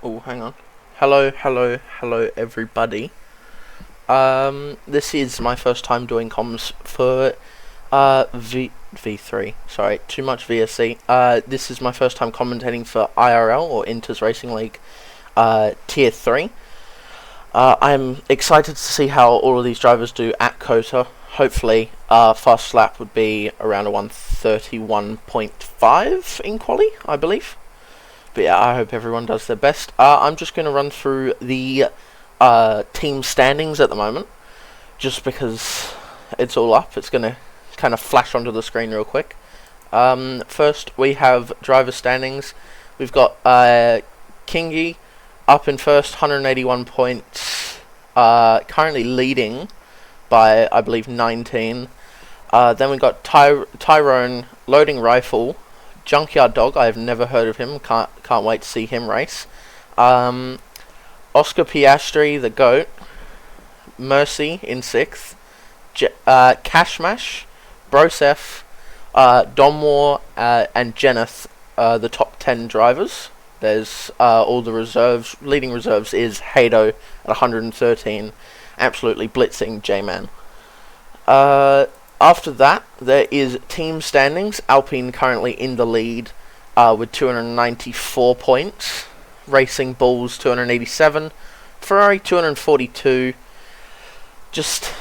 Oh, hang on. Hello, everybody. This is my first time doing comms for V3. Sorry, too much VSC. This is my first time commentating for IRL or Inters Racing League Tier 3. I'm excited to see how all of these drivers do at COTA. Hopefully, fast lap would be around a 131.5 in quali, I believe. But yeah, I hope everyone does their best. I'm just going to run through the team standings at the moment, just because it's all up. It's going to kind of flash onto the screen real quick. First, we have driver standings. We've got Kingy up in first, 181 points, currently leading by, I believe, 19. Then we've got Tyrone Loading Rifle, Junkyard Dog. I have never heard of him. Can't wait to see him race. Oscar Piastri, the GOAT. Mercy in 6th. Cashmash, Brosef, Domwar, and Jenneth, the top 10 drivers. There's all the reserves. Leading reserves is Hado at 113. Absolutely blitzing J-Man. After that, there is team standings. Alpine currently in the lead with 294 points. Racing Bulls 287. Ferrari 242. Just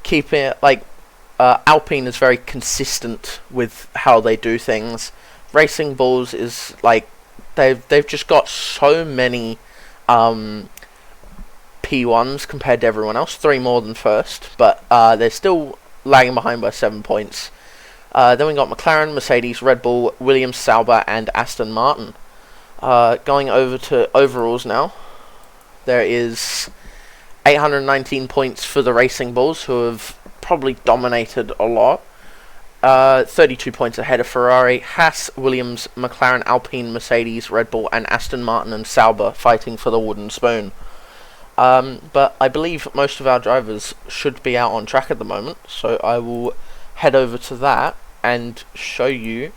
keep it like Alpine is very consistent with how they do things. Racing Bulls is like they've just got so many P1s compared to everyone else. 3 more than first, but they're still lagging behind by 7 points. Then we got McLaren, Mercedes, Red Bull, Williams, Sauber, and Aston Martin. Going over to overalls now. There is 819 points for the Racing Bulls, who have probably dominated a lot. 32 points ahead of Ferrari. Haas, Williams, McLaren, Alpine, Mercedes, Red Bull, and Aston Martin and Sauber fighting for the wooden spoon. But I believe most of our drivers should be out on track at the moment, so I will head over to that and show you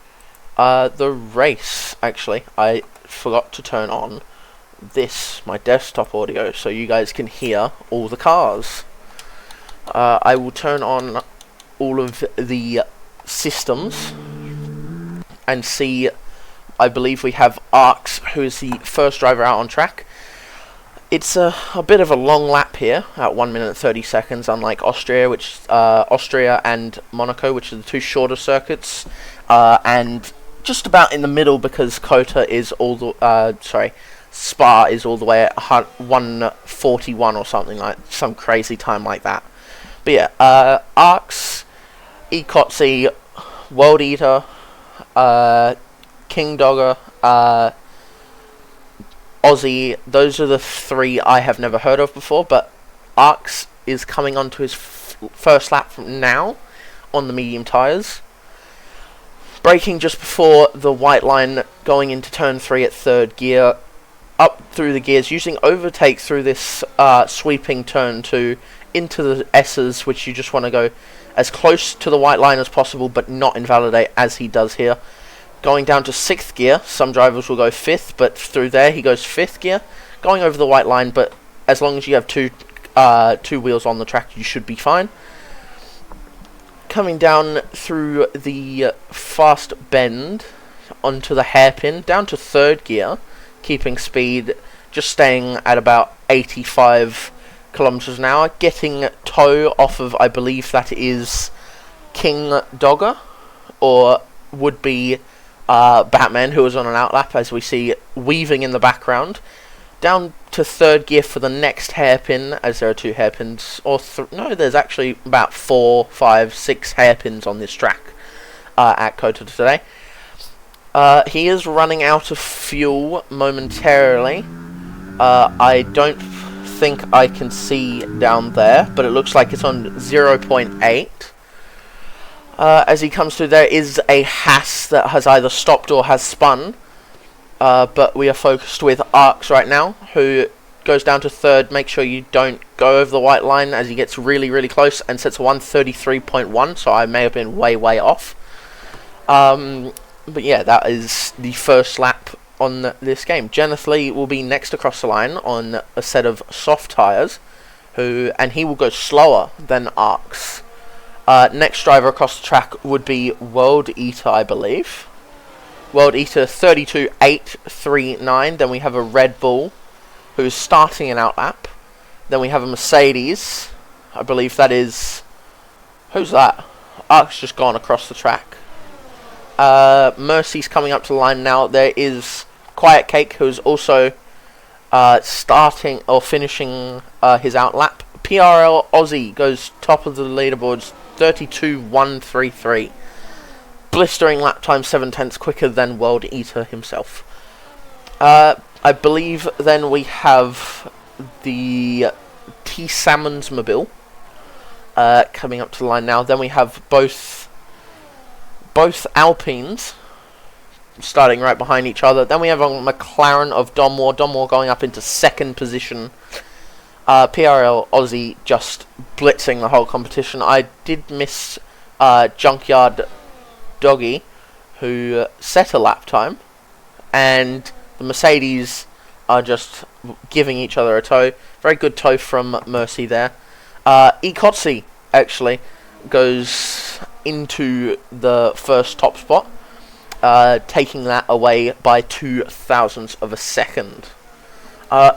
the race. Actually, I forgot to turn on my desktop audio, so you guys can hear all the cars. I will turn on all of the systems and see. I believe we have Arx, who is the first driver out on track. It's a bit of a long lap here at 1 minute 30 seconds, unlike Austria and Monaco, which are the 2 shorter circuits, and just about in the middle because COTA is all the Spa is all the way at 141 or something, like some crazy time like that. But yeah, Arx, Ecotzi, World Eater, King Dogger, Aussie, those are the 3 I have never heard of before, but Arx is coming onto his first lap from now on the medium tyres. Braking just before the white line, going into turn 3 at 3rd gear, up through the gears, using overtake through this sweeping turn 2 into the S's, which you just want to go as close to the white line as possible, but not invalidate as he does here. Going down to 6th gear, some drivers will go 5th, but through there he goes 5th gear. Going over the white line, but as long as you have two wheels on the track, you should be fine. Coming down through the fast bend onto the hairpin, down to 3rd gear, keeping speed, just staying at about 85 kilometers an hour, getting tow off of, I believe that is King Dogger, or would be Batman, who was on an outlap, as we see weaving in the background. Down to 3rd gear for the next hairpin, as there are 2 hairpins, or no, there's actually about 4, 5, 6 hairpins on this track at COTA today. He is running out of fuel momentarily. I don't think I can see down there, but it looks like it's on 0.8. As he comes through, there is a Haas that has either stopped or has spun, but we are focused with Arx right now, who goes down to 3rd. Make sure you don't go over the white line as he gets really, really close, and sets a 133.1, so I may have been way off. But yeah, that is the first lap on this game. Jeneth Lee will be next across the line on a set of soft tyres, and he will go slower than Arcs. Next driver across the track would be World Eater, I believe. World Eater 32.839. Then we have a Red Bull, who's starting an outlap. Then we have a Mercedes. I believe that is... Who's that? Arc's just gone across the track. Mercy's coming up to the line now. There is Quiet Cake, who's also starting or finishing his outlap. PRL Aussie goes top of the leaderboards, 32.133. Blistering lap time, 7/10 quicker than World Eater himself. I believe then we have the T Salmons Mobile coming up to the line now. Then we have both Alpines starting right behind each other. Then we have a McLaren of Donmore. Donmore going up into second position. PRL Aussie just blitzing the whole competition. I did miss Junkyard Doggy, who set a lap time, and the Mercedes are just giving each other a tow. Very good tow from Mercy there. Ecotsi actually goes into the first top spot, taking that away by 0.02 of a second.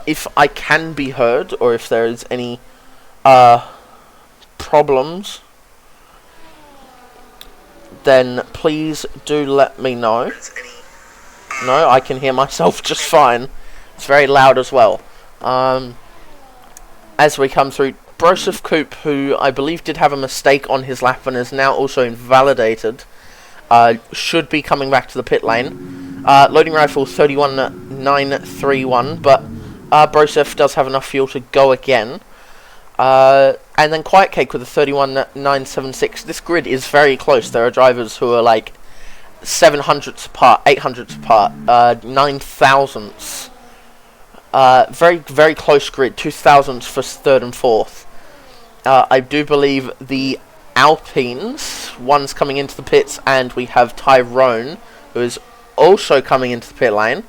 If I can be heard, or if there is any problems, then please do let me know. No, I can hear myself just fine. It's very loud as well. As we come through, Broseph Coupe, who I believe did have a mistake on his lap and is now also invalidated, should be coming back to the pit lane. Loading rifle 31.931, but Broseph does have enough fuel to go again. And then Quiet Cake with a 31.976. This grid is very close. There are drivers who are like 700ths apart, 800ths apart, 9,000ths. Very, very close grid. 2,000ths for third and fourth. I do believe the Alpines, one's coming into the pits, and we have Tyrone, who is also coming into the pit lane.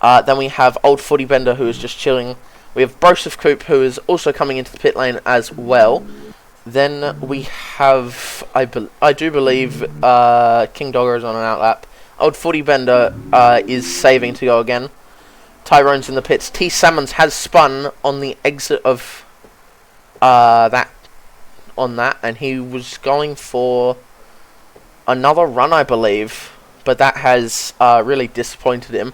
Then we have Old Footy Bender, who is just chilling. We have Broseph Coupe, who is also coming into the pit lane as well. Then we have, I do believe, King Dogger is on an outlap. Old Footy Bender is saving to go again. Tyrone's in the pits. T Salmons has spun on the exit of that, and he was going for another run, I believe, but that has really disappointed him.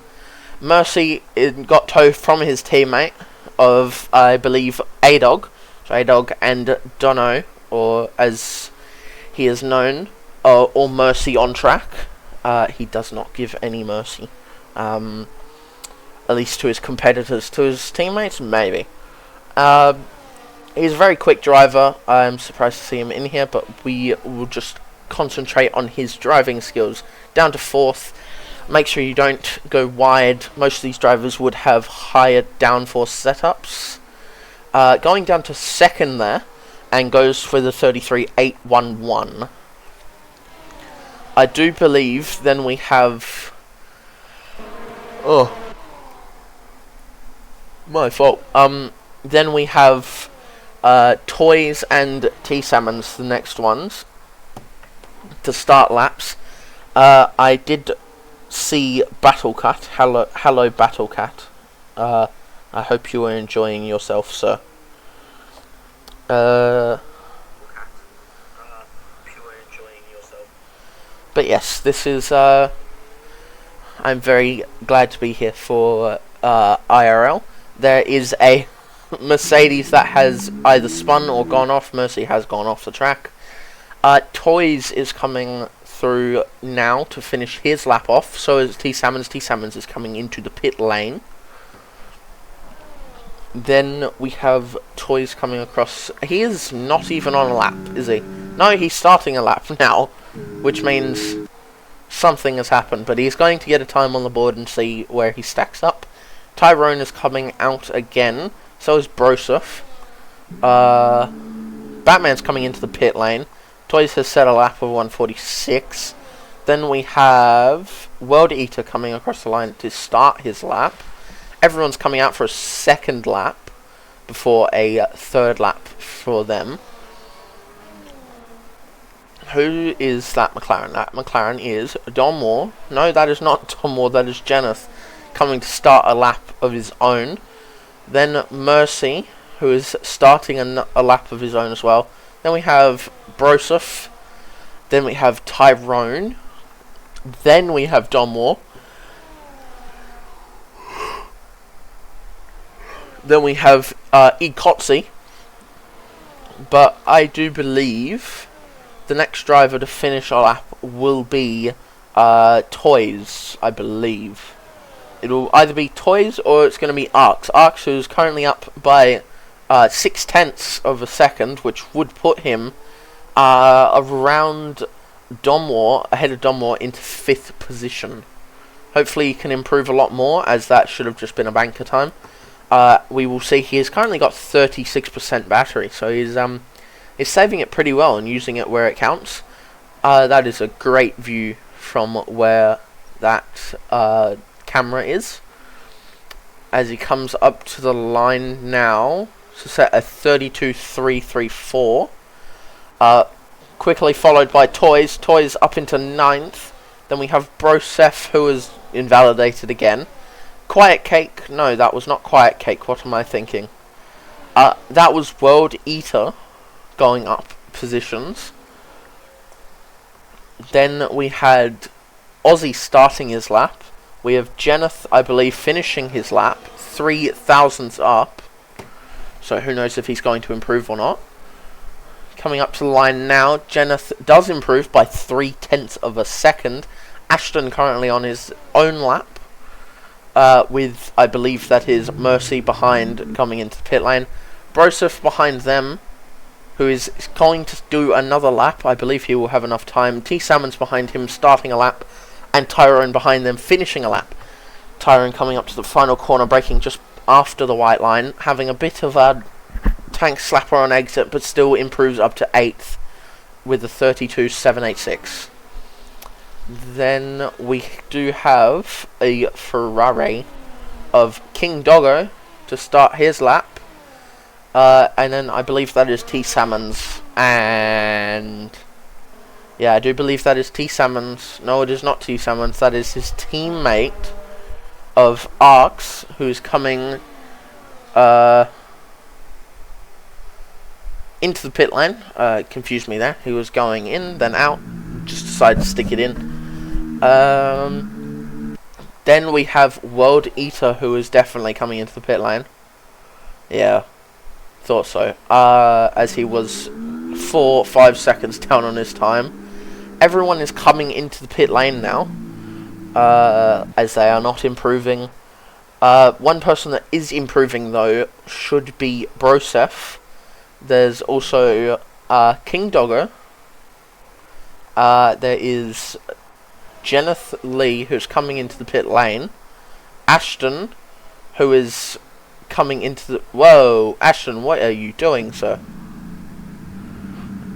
Mercy got tow from his teammate of, I believe, A-Dog. So A-Dog and Dono, or as he is known, or Mercy on track. He does not give any mercy. At least to his competitors. To his teammates, maybe. He's a very quick driver. I'm surprised to see him in here, but we will just concentrate on his driving skills. Down to fourth. Make sure you don't go wide. Most of these drivers would have higher downforce setups. Going down to second there, and goes for the 33.811. I do believe then we have... Oh. My fault. Then we have Toys and T-Salmons, the next ones, to start laps. I did see Battlecat. Hello Battlecat. I hope you are enjoying yourself, sir. But yes, this is... I'm very glad to be here for IRL. There is a Mercedes that has either spun or gone off. Mercy has gone off the track. Toys is coming through now to finish his lap off. So is T Salmons. T Salmons is coming into the pit lane. Then we have Toys coming across. He is not even on a lap, is he? No, he's starting a lap now, which means something has happened. But he's going to get a time on the board and see where he stacks up. Tyrone is coming out again. So is Broseph. Batman's coming into the pit lane. Toys has set a lap of 146. Then we have World Eater coming across the line to start his lap. Everyone's coming out for a second lap before a third lap for them. Who is that McLaren? That McLaren is Don Moore. No, that is not Don Moore, that is Jenneth coming to start a lap of his own. Then Mercy, who is starting a lap of his own as well. Then we have Broseph. Then we have Tyrone. Then we have Don Moore. Then we have Ikotsi. But I do believe the next driver to finish our lap will be Toys, I believe. It'll either be Toys or it's going to be Arx. Arx, who's currently up by 0.6 of a second, which would put him around Donmore, ahead of Donmore, into 5th position. Hopefully he can improve a lot more, as that should have just been a banker time. We will see. He has currently got 36% battery, so he's saving it pretty well and using it where it counts. That is a great view from where that camera is. As he comes up to the line now, to set a 32.334. Quickly followed by Toys. Toys up into 9th. Then we have Broseph, who is invalidated again. Quiet Cake. No, that was not Quiet Cake. What am I thinking? That was World Eater going up positions. Then we had Aussie starting his lap. We have Jenneth, I believe, finishing his lap. 3 thousandths up. So who knows if he's going to improve or not. Coming up to the line now, Jenneth does improve by 0.3 of a second. Ashton currently on his own lap. With, I believe that is Mercy behind coming into the pit lane. Broseph behind them, who is going to do another lap. I believe he will have enough time. T. Salmon's behind him, starting a lap. And Tyrone behind them, finishing a lap. Tyrone coming up to the final corner, braking just after the white line. Having a bit of a tank slapper on exit, but still improves up to 8th with a 32.786. Then we do have a Ferrari of King Doggo to start his lap. And then I believe that is T. Salmons. And yeah, I do believe that is T. Salmons. No, it is not T. Salmons. That is his teammate of Arx, who's coming into the pit lane. Confused me there. He was going in, then out. Just decided to stick it in. Then we have World Eater, who is definitely coming into the pit lane. Yeah, thought so. As he was 4-5 seconds down on his time. Everyone is coming into the pit lane now, as they are not improving. One person that is improving, though, should be Broseph. There's also King Doggo. There is Jenneth Lee, who's coming into the pit lane. Ashton, who is coming into the... Whoa, Ashton, what are you doing, sir?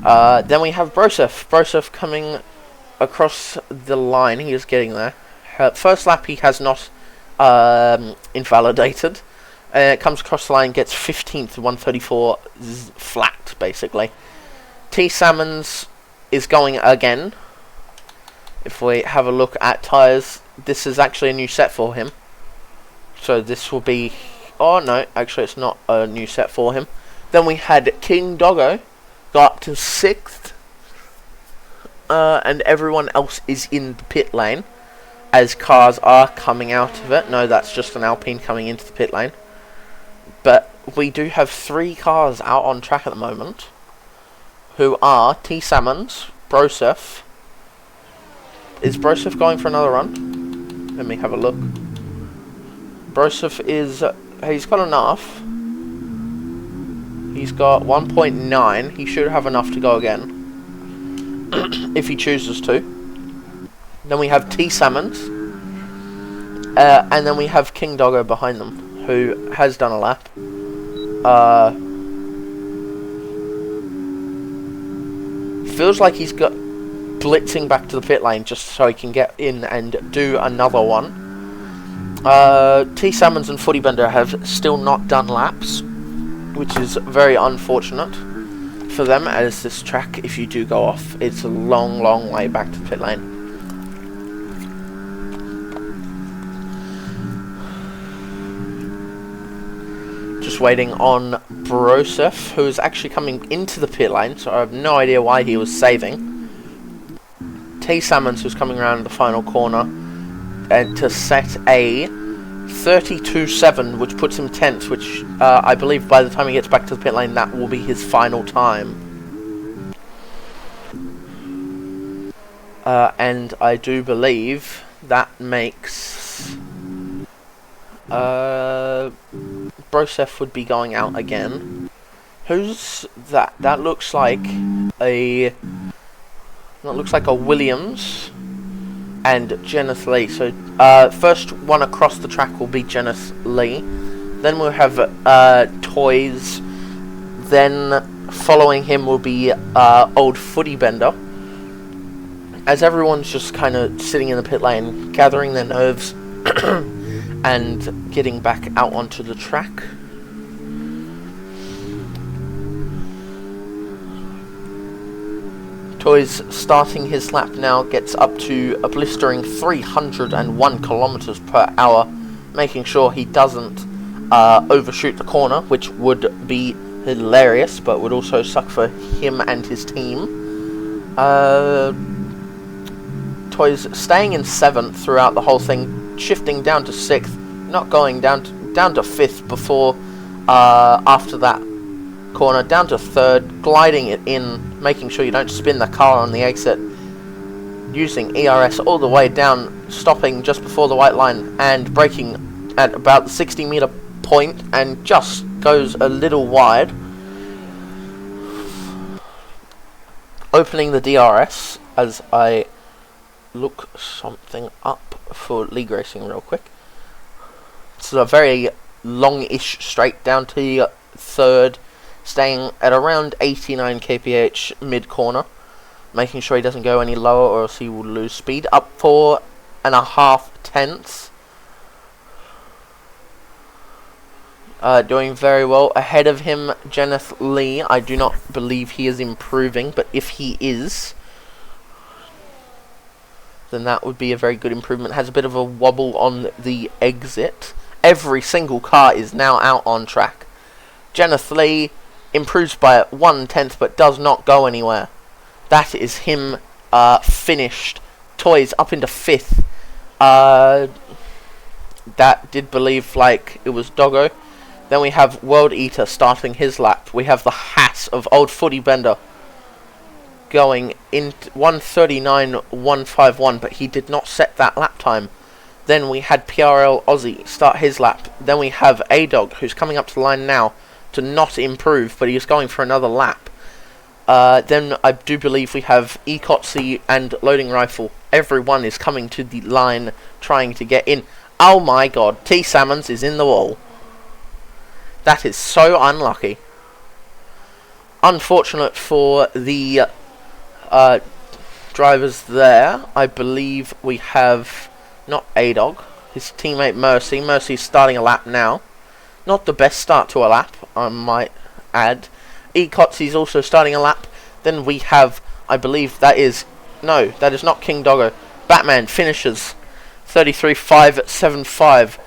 Then we have Broseph. Broseph coming across the line. He is getting there. First lap he has not invalidated. Comes across the line, gets 15th, 134 flat, basically. T. Salmons is going again. If we have a look at tyres, this is actually a new set for him. So this will be... Oh, no, actually it's not a new set for him. Then we had King Doggo go up to 6th. And everyone else is in the pit lane, as cars are coming out of it. No, that's just an Alpine coming into the pit lane. But we do have 3 cars out on track at the moment, who are T. Salmons, Broseph. Is Broseph going for another run? Let me have a look. Broseph is... he's got enough. He's got 1.9. He should have enough to go again. If he chooses to. Then we have T. Salmons. And then we have King Doggo behind them, who has done a lap. Feels like he's got blitzing back to the pit lane just so he can get in and do another one. T Salmons and Footy Bender have still not done laps, which is very unfortunate for them, as this track, if you do go off, it's a long way back to the pit lane. Just waiting on Broseph, who is actually coming into the pit lane, so I have no idea why he was saving. T Salmons, who's coming around the final corner, and to set a 32.7, which puts him 10th, which I believe by the time he gets back to the pit lane, that will be his final time. And I do believe that makes Broseph would be going out again. Who's that? That looks like a Williams and Jenneth Lee. So first one across the track will be Jenneth Lee. Then we'll have Toys. Then following him will be Old Footy Bender. As everyone's just kind of sitting in the pit lane, gathering their nerves and getting back out onto the track. Toys starting his lap now, gets up to a blistering 301 kilometers per hour, making sure he doesn't overshoot the corner, which would be hilarious, but would also suck for him and his team. Toys staying in 7th throughout the whole thing, shifting down to 6th, not going down to 5th before after that corner, down to 3rd, gliding it in, making sure you don't spin the car on the exit, using ERS all the way down, stopping just before the white line and braking at about the 60 meter point, and just goes a little wide. Opening the DRS as I look something up for league racing real quick. It's a very long-ish straight down to 3rd, staying at around 89 kph mid-corner, making sure he doesn't go any lower or else he will lose speed. Up 4.5 tenths. Doing very well. Ahead of him, Jenneth Lee. I do not believe he is improving, but if he is, then that would be a very good improvement. Has a bit of a wobble on the exit. Every single car is now out on track. Jenneth Lee improves by 1/10, but does not go anywhere. That is him finished. Toys up into 5th. That did believe like it was Doggo. Then we have World Eater starting his lap. We have the Hass of Old Footy Bender going in 1:39.151, but he did not set that lap time. Then we had PRL Aussie start his lap. Then we have A-Dog, who's coming up to the line now to not improve, but he is going for another lap. Then I do believe we have Ecotsi and Loading Rifle. Everyone is coming to the line trying to get in. Oh my god, T Salmons is in the wall. That is so unlucky. Unfortunate for the drivers there. I believe we have not A-Dog, his teammate Mercy. Mercy's starting a lap now. Not the best start to a lap, I might add. Ecotsy's also starting a lap. Then we have, I believe that is not King Doggo. Batman finishes 33.575.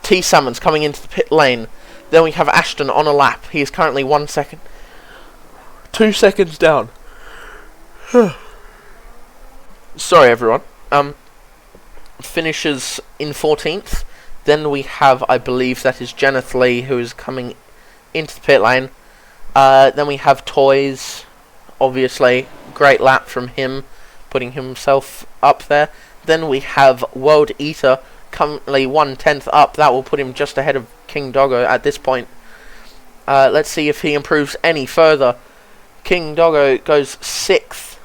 T Salmons coming into the pit lane. Then we have Ashton on a lap. He is currently 1 second. 2 seconds down. Sorry everyone. Finishes in 14th. Then we have, I believe that is Jenneth Lee, who is coming into the pit lane. Then we have Toys, obviously. Great lap from him, putting himself up there. Then we have World Eater, currently 1/10 up. That will put him just ahead of King Doggo at this point. Let's see if he improves any further. King Doggo goes 6th.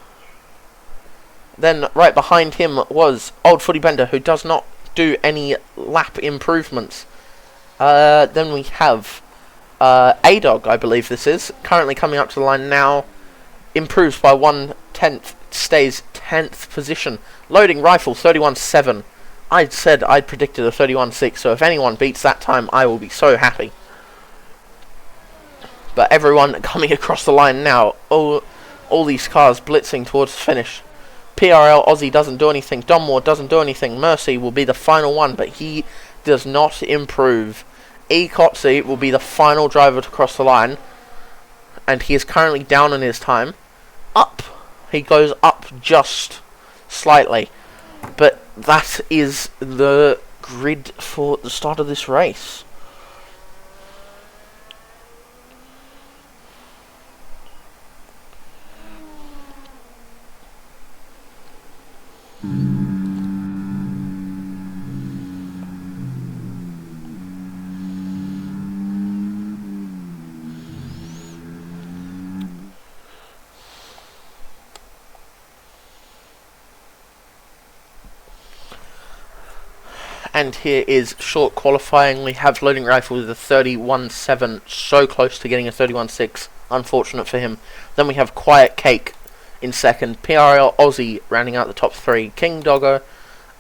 Then right behind him was Old Footy Bender, who does not do any lap improvements. Then we have A-Dog, I believe this is, currently coming up to the line now. Improves by 1/10 stays 10th position. Loading Rifle 31.7. I said I predicted a 31.6, so if anyone beats that time, I will be so happy. But everyone coming across the line now, all these cars blitzing towards the finish. PRL Aussie doesn't do anything, Donmore doesn't do anything, Mercy will be the final one, but he does not improve. COTA will be the final driver to cross the line, and he is currently down in his time. Up! He goes up just slightly. But that is the grid for the start of this race. And here is short qualifying. We have Loading Rifle with a 31.7, so close to getting a 31.6. Unfortunate for him. Then we have Quiet Cake in second. PRL Aussie rounding out the top three. King Doggo,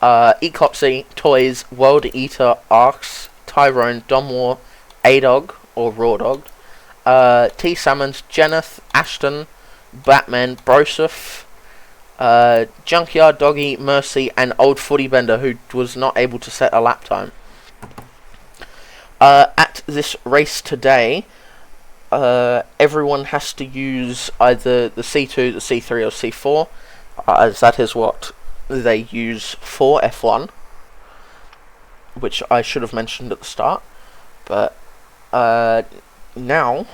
COTA, Toys, World Eater, Arcs, Tyrone, Donmore, A-Dog, or Raw Dog, T. Salmons, Jenneth, Ashton, Batman, Broseph, Junkyard, Doggy, Mercy, and Old Footy Bender, who was not able to set a lap time. At this race today, everyone has to use either the C2, the C3, or C4, as that is what they use for F1, which I should have mentioned at the start. But now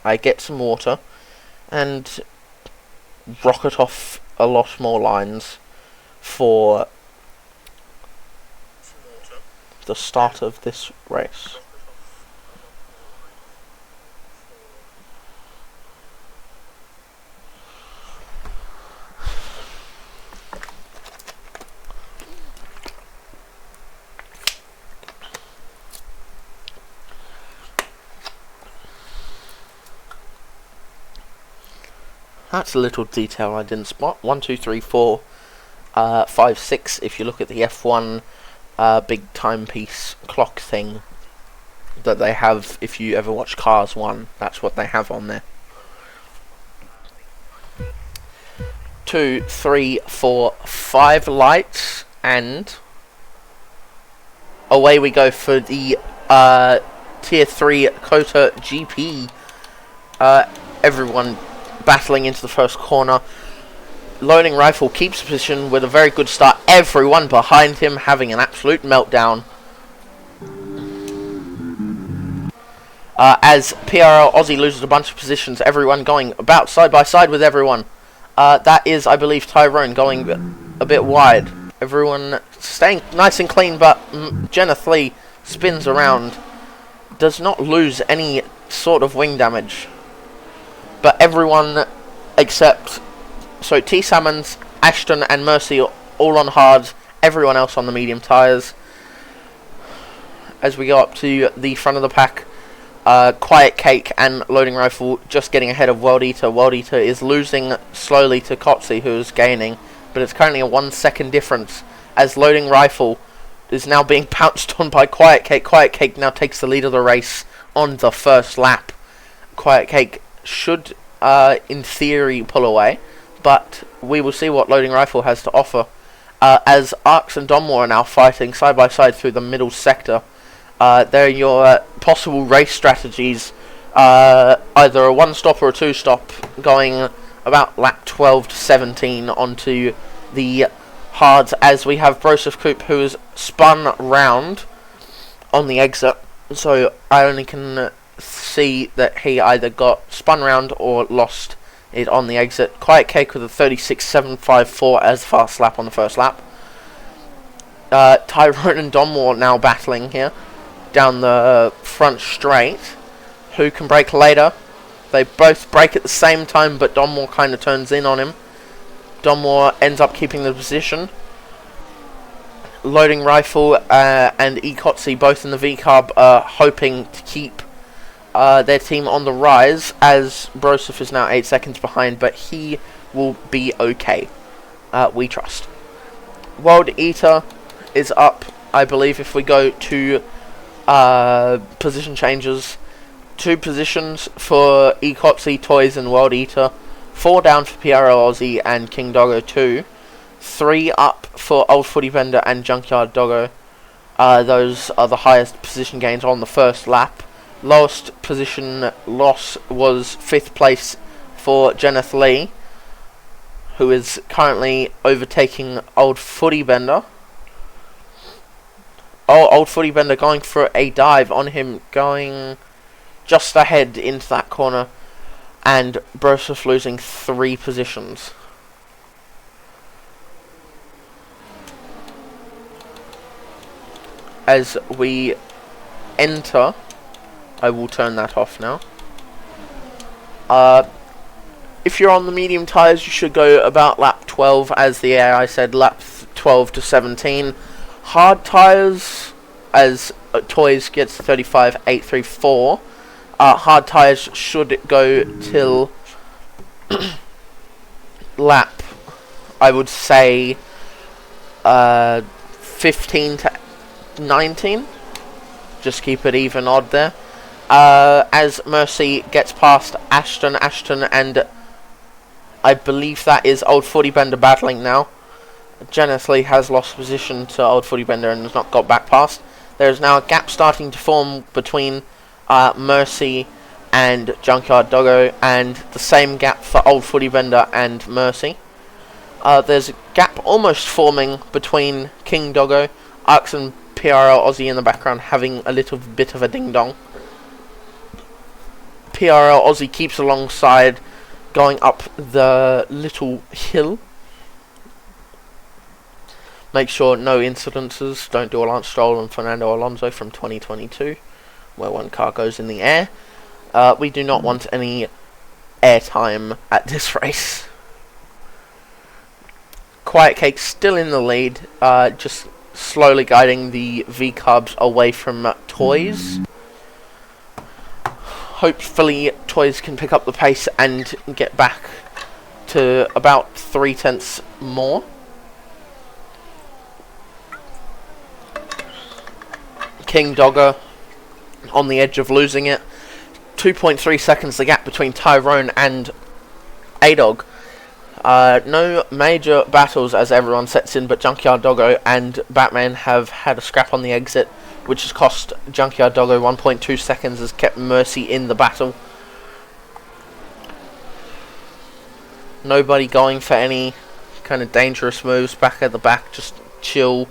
I get some water and rocket off a lot more lines for the start of this race. That's a little detail I didn't spot. 1, 2, 3, 4, 5, 6. If you look at the F1 big timepiece clock thing that they have, if you ever watch Cars 1, that's what they have on there. 2, 3, 4, 5 lights, and away we go for the Tier 3 COTA GP. Everyone battling into the first corner. Loading Rifle keeps position with a very good start. Everyone behind him having an absolute meltdown. As PRL Aussie loses a bunch of positions, everyone going about side by side with everyone. That is, I believe, Tyrone going a bit wide. Everyone staying nice and clean, but Jenneth Lee spins around. Does not lose any sort of wing damage. But everyone except, so T. Salmons, Ashton and Mercy are all on hards, everyone else on the medium tyres. As we go up to the front of the pack, Quiet Cake and Loading Rifle just getting ahead of World Eater. World Eater is losing slowly to COTA, who is gaining, but it's currently a 1 second difference, as Loading Rifle is now being pounced on by Quiet Cake. Quiet Cake now takes the lead of the race on the first lap. Quiet Cake should, in theory, pull away, but we will see what Loading Rifle has to offer, as Arcs and Donmore are now fighting side by side through the middle sector. They're your possible race strategies, either a 1-stop or a 2-stop, going about lap 12 to 17 onto the hards, as we have Broseph Coupe, who is spun round on the exit, so I only can see that he either got spun round or lost it on the exit. Quiet Cake with a 36.754 as fast lap on the first lap. Tyrone and Donmore now battling here down the front straight. Who can brake later? They both brake at the same time, but Donmore kind of turns in on him. Donmore ends up keeping the position. Loading Rifle and COTA, both in the V-Carb, are hoping to keep their team on the rise, as Broseph is now 8 seconds behind, but he will be okay. We trust. World Eater is up, I believe, if we go to position changes. 2 positions for Ecopsy, Toys and World Eater. 4 down for PRL Aussie and King Doggo 2. 3 up for Old Footy Vendor and Junkyard Doggo. Those are the highest position gains on the first lap. Lowest position loss was 5th place for Jenneth Lee, who is currently overtaking Old Footy Bender. Oh, Old Footy Bender going for a dive on him, going just ahead into that corner, and Broseph losing 3 positions. As we enter, I will turn that off now. If you're on the medium tyres, you should go about lap 12, as the AI said, lap 12 to 17. Hard tyres, as Toys gets 35.834. Hard tyres should go till lap, I would say, 15 to 19. Just keep it even odd there. As Mercy gets past Ashton and I believe that is Old Footy Bender battling now. Jenneth Lee has lost position to Old Footy Bender and has not got back past. There is now a gap starting to form between Mercy and Junkyard Doggo, and the same gap for Old Footy Bender and Mercy. There's a gap almost forming between King Doggo, Arx and PRL Aussie in the background having a little bit of a ding-dong. PRL Aussie keeps alongside, going up the little hill. Make sure no incidences, don't do a Lance Stroll and Fernando Alonso from 2022, where one car goes in the air. We do not want any air time at this race. Quiet Cake still in the lead, just slowly guiding the V-Cubs away from Toys. Hopefully Toys can pick up the pace and get back to about 3/10 more. King Dogger on the edge of losing it. 2.3 seconds the gap between Tyrone and A-Dog. No major battles as everyone sets in, but Junkyard Doggo and Batman have had a scrap on the exit, which has cost Junkyard Doggo 1.2 seconds, has kept Mercy in the battle. Nobody going for any kind of dangerous moves back at the back, just chill,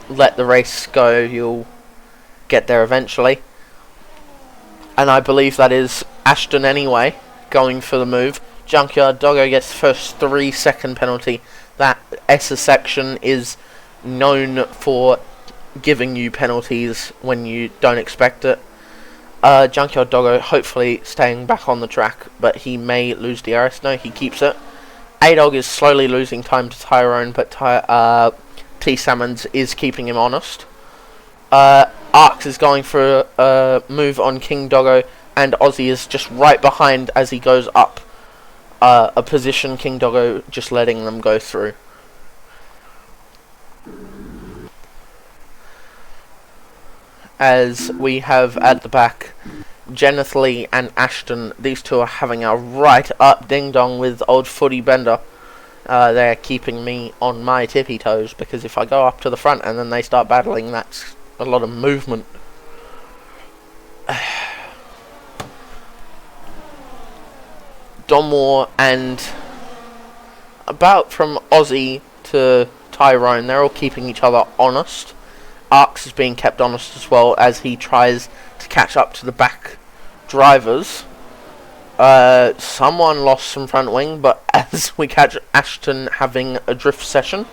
let the race go, you'll get there eventually. And I believe that is Ashton anyway, going for the move. Junkyard Doggo gets the first 3-second penalty. That S section is known for giving you penalties when you don't expect it. Junkyard Doggo hopefully staying back on the track, but he may lose DRS. No, he keeps it. A-Dog is slowly losing time to Tyrone, but T. Salmons is keeping him honest. Arx is going for a move on King Doggo, and Aussie is just right behind as he goes up a position. King Doggo just letting them go through. As we have at the back Jenneth Lee and Ashton, these two are having a right up ding dong with Old Footy Bender. They're keeping me on my tippy toes, because if I go up to the front and then they start battling, that's a lot of movement. Donmore and about from Aussie to Tyrone, they're all keeping each other honest. Arx is being kept honest as well as he tries to catch up to the back drivers. Someone lost some front wing, but as we catch Ashton having a drift session,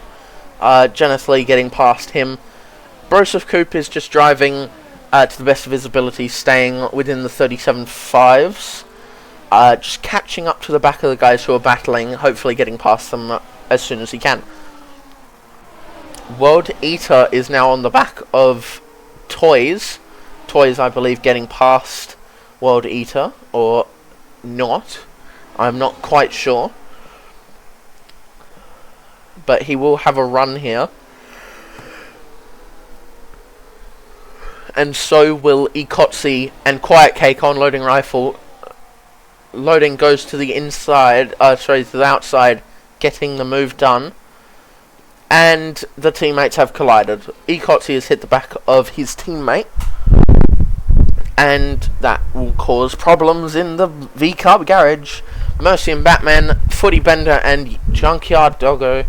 Jenneth Lee getting past him. Broseph Coupe is just driving to the best of his ability, staying within the 37.5s. Just catching up to the back of the guys who are battling, hopefully getting past them as soon as he can. World Eater is now on the back of Toys. Toys, I believe, getting past World Eater, or not. I'm not quite sure. but he will have a run here. And so will Ikotsi and Quiet Cake on Loading Rifle. Loading goes to the inside, to the outside, getting the move done. And the teammates have collided. Ikotsi has hit the back of his teammate. And that will cause problems in the V-Carb garage. Mercy and Batman, Footy Bender and Junkyard Doggo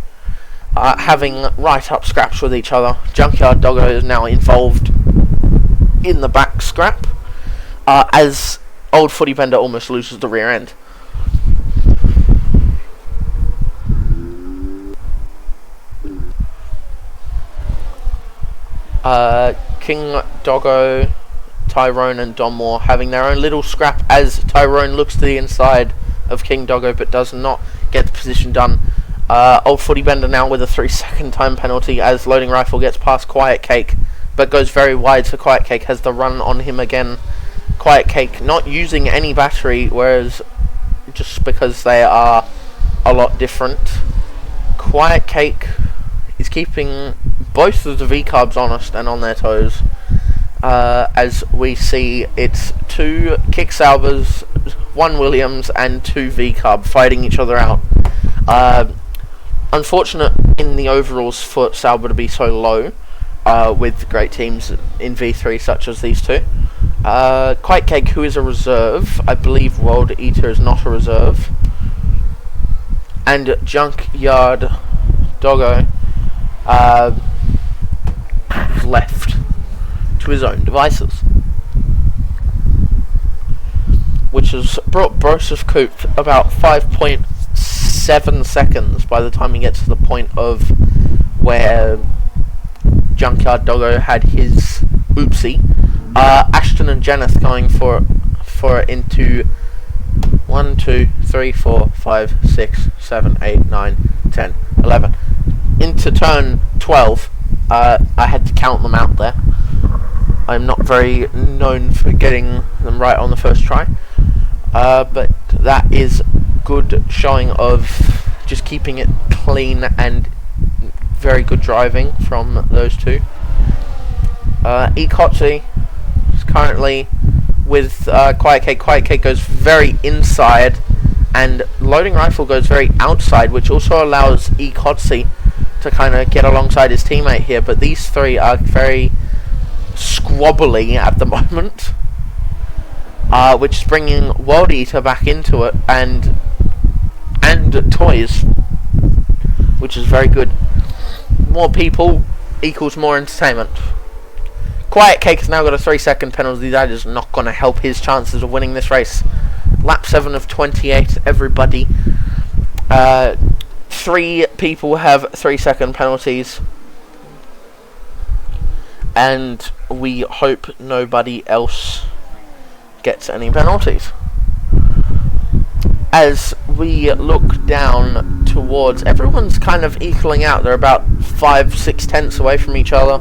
are having right-up scraps with each other. Junkyard Doggo is now involved in the back scrap, as old Footy Bender almost loses the rear end. King Doggo, Tyrone and Don Moore having their own little scrap as Tyrone looks to the inside of King Doggo but does not get the position done. Old Footy Bender now with a 3-second time penalty as Loading Rifle gets past Quiet Cake but goes very wide, so Quiet Cake has the run on him again. Quiet Cake not using any battery, whereas just because they are a lot different. Quiet Cake is keeping both of the V-Carbs honest and on their toes. As we see, it's 2 Kick Saubers, 1 Williams and 2 V-Carb fighting each other out. Unfortunate in the overalls for Sauber to be so low, with great teams in V3 such as these two. Quiet Cake, who is a reserve, I believe World Eater is not a reserve, and Junkyard Doggo left to his own devices, which has brought Broseph Coop about 5.7 seconds by the time he gets to the point of where Junkyard Doggo had his oopsie. Ashton and Jenneth going for it into 1, 2, 3, 4, 5, 6, 7, 8, 9, 10, 11. Into turn 12. I had to count them out there. I'm not very known for getting them right on the first try. But that is good showing of just keeping it clean and very good driving from those two. Ikotsi is currently with Quiet Cake. Quiet Cake goes very inside and Loading Rifle goes very outside, which also allows Ikotsi to kind of get alongside his teammate here, but these three are very squabbly at the moment, which is bringing World Eater back into it and Toys, which is very good. More people equals more entertainment. Quiet Cake has now got a 3-second penalty. That is not going to help his chances of winning this race. Lap 7 of 28, everybody. 3 people have 3-second penalties, and we hope nobody else gets any penalties. As we look down towards, everyone's kind of equaling out. They're about 5-6 tenths away from each other.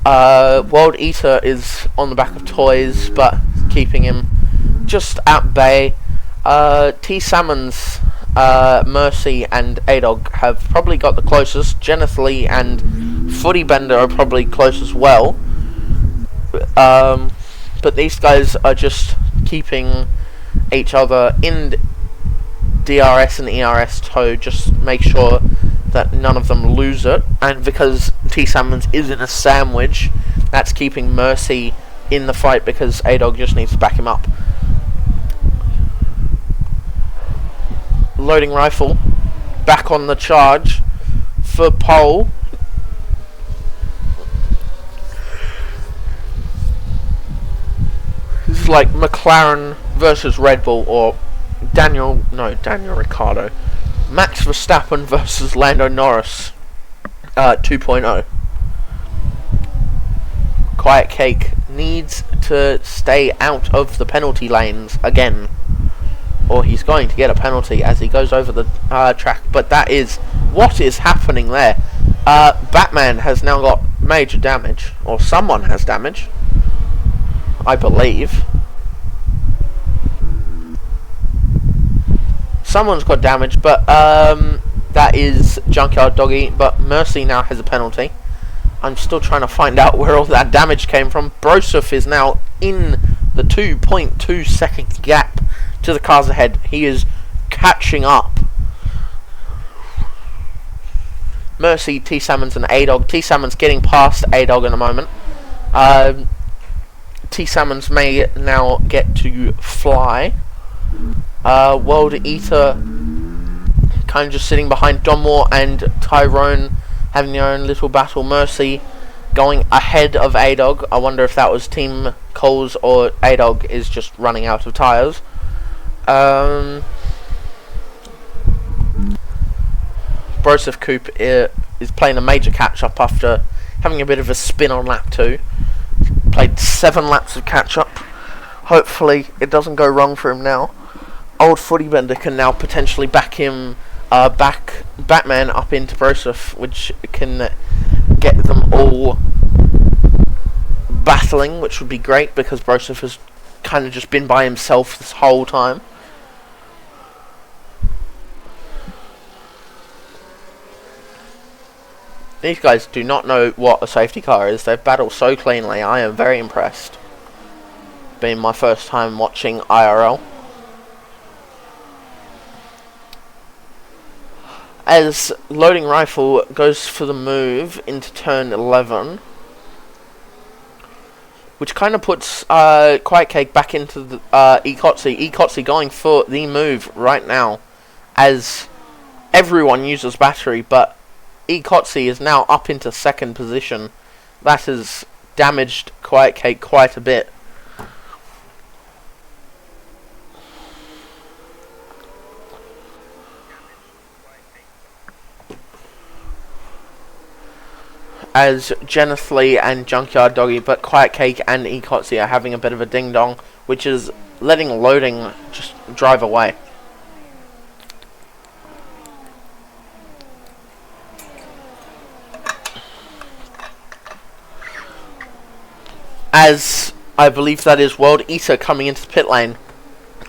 World Eater is on the back of Toys, but keeping him just at bay. T Salmons, Mercy and A-Dog have probably got the closest. Jenneth Lee and Footy Bender are probably close as well. But these guys are just keeping each other in DRS and ERS tow, just make sure that none of them lose it. And because T Salmons is in a sandwich, that's keeping Mercy in the fight because A-Dog just needs to back him up. Loading Rifle back on the charge for pole. This is like McLaren versus Red Bull, or Daniel Ricciardo. Max Verstappen versus Lando Norris 2.0. Quiet Cake needs to stay out of the penalty lanes again, or he's going to get a penalty as he goes over the track. But that is what is happening there. Batman has now got major damage, or someone has damage, I believe. Someone's got damage, but That is Junkyard Doggy, but Mercy now has a penalty. I'm still trying to find out where all that damage came from. Broseph is now in the 2.2 second gap to the cars ahead. He is catching up. Mercy, T Salmons and A-Dog. T Salmons getting past A-Dog in a moment. T Salmons may now get to fly. World Eater kind of just sitting behind Donmore and Tyrone having their own little battle. Mercy going ahead of A-Dog. I wonder if that was Team Coles or A-Dog is just running out of tyres. Broseph Coupe is playing a major catch-up after having a bit of a spin on lap 2. Played 7 laps of catch-up. Hopefully it doesn't go wrong for him now. Old Footy Bender can now potentially back him, back Batman up into Broseph, which can get them all battling, which would be great because Broseph has kind of just been by himself this whole time. These guys do not know what a safety car is. They've battled so cleanly. I am very impressed. Being my first time watching IRL. As Loading Rifle goes for the move into turn 11, which kind of puts Quiet Cake back into the Ekotsi. Ekotsi going for the move right now as everyone uses battery, but Ekotsi is now up into second position. That has damaged Quiet Cake quite a bit. As Genethley and Junkyard Doggy, but Quiet Cake and Ekotsi are having a bit of a ding-dong, which is letting Loading just drive away. As I believe that is World Eater coming into the pit lane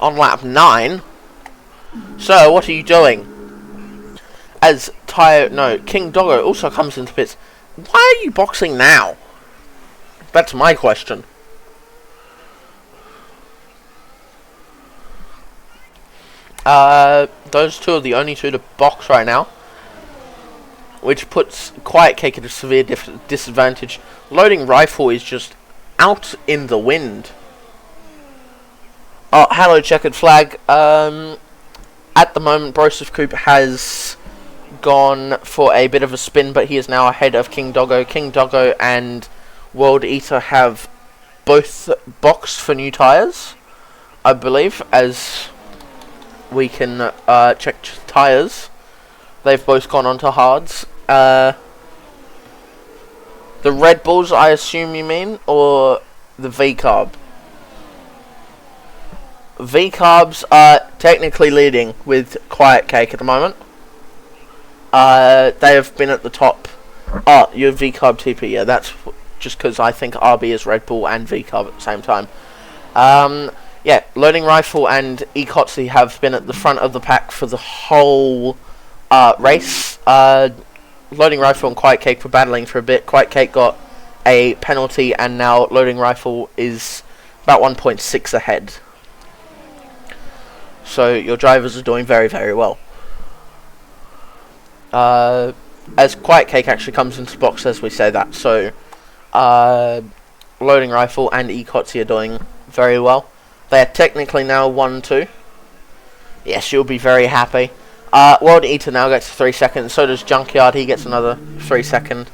on lap 9. Sir, what are you doing? As King Doggo also comes into pits. Why are you boxing now? That's my question. Those two are the only two to box right now, which puts Quiet Cake at a severe disadvantage. Loading Rifle is just out in the wind. Oh, hello, Checkered Flag. At the moment, Broseph Coupe has gone for a bit of a spin, but he is now ahead of King Doggo. King Doggo and World Eater have both boxed for new tyres, I believe, as we can check tyres. They've both gone on to hards. The Red Bulls, I assume you mean, or the V-Carb? V-Carbs are technically leading with Quiet Cake at the moment. They have been at the top. Oh, you're V-Carb TP, yeah, that's just because I think RB is Red Bull and V-Carb at the same time. Yeah, Loading Rifle and Ekotsi have been at the front of the pack for the whole race. Loading Rifle and Quiet Cake were battling for a bit. Quiet Cake got a penalty, and now Loading Rifle is about 1.6 ahead. So your drivers are doing very, very well. As Quiet Cake actually comes into the box as we say that, so Loading Rifle and Ekotsi are doing very well. They are technically now 1-2. Yes, you'll be very happy. World Eater now gets 3 seconds, so does Junkyard, he gets another 3 seconds.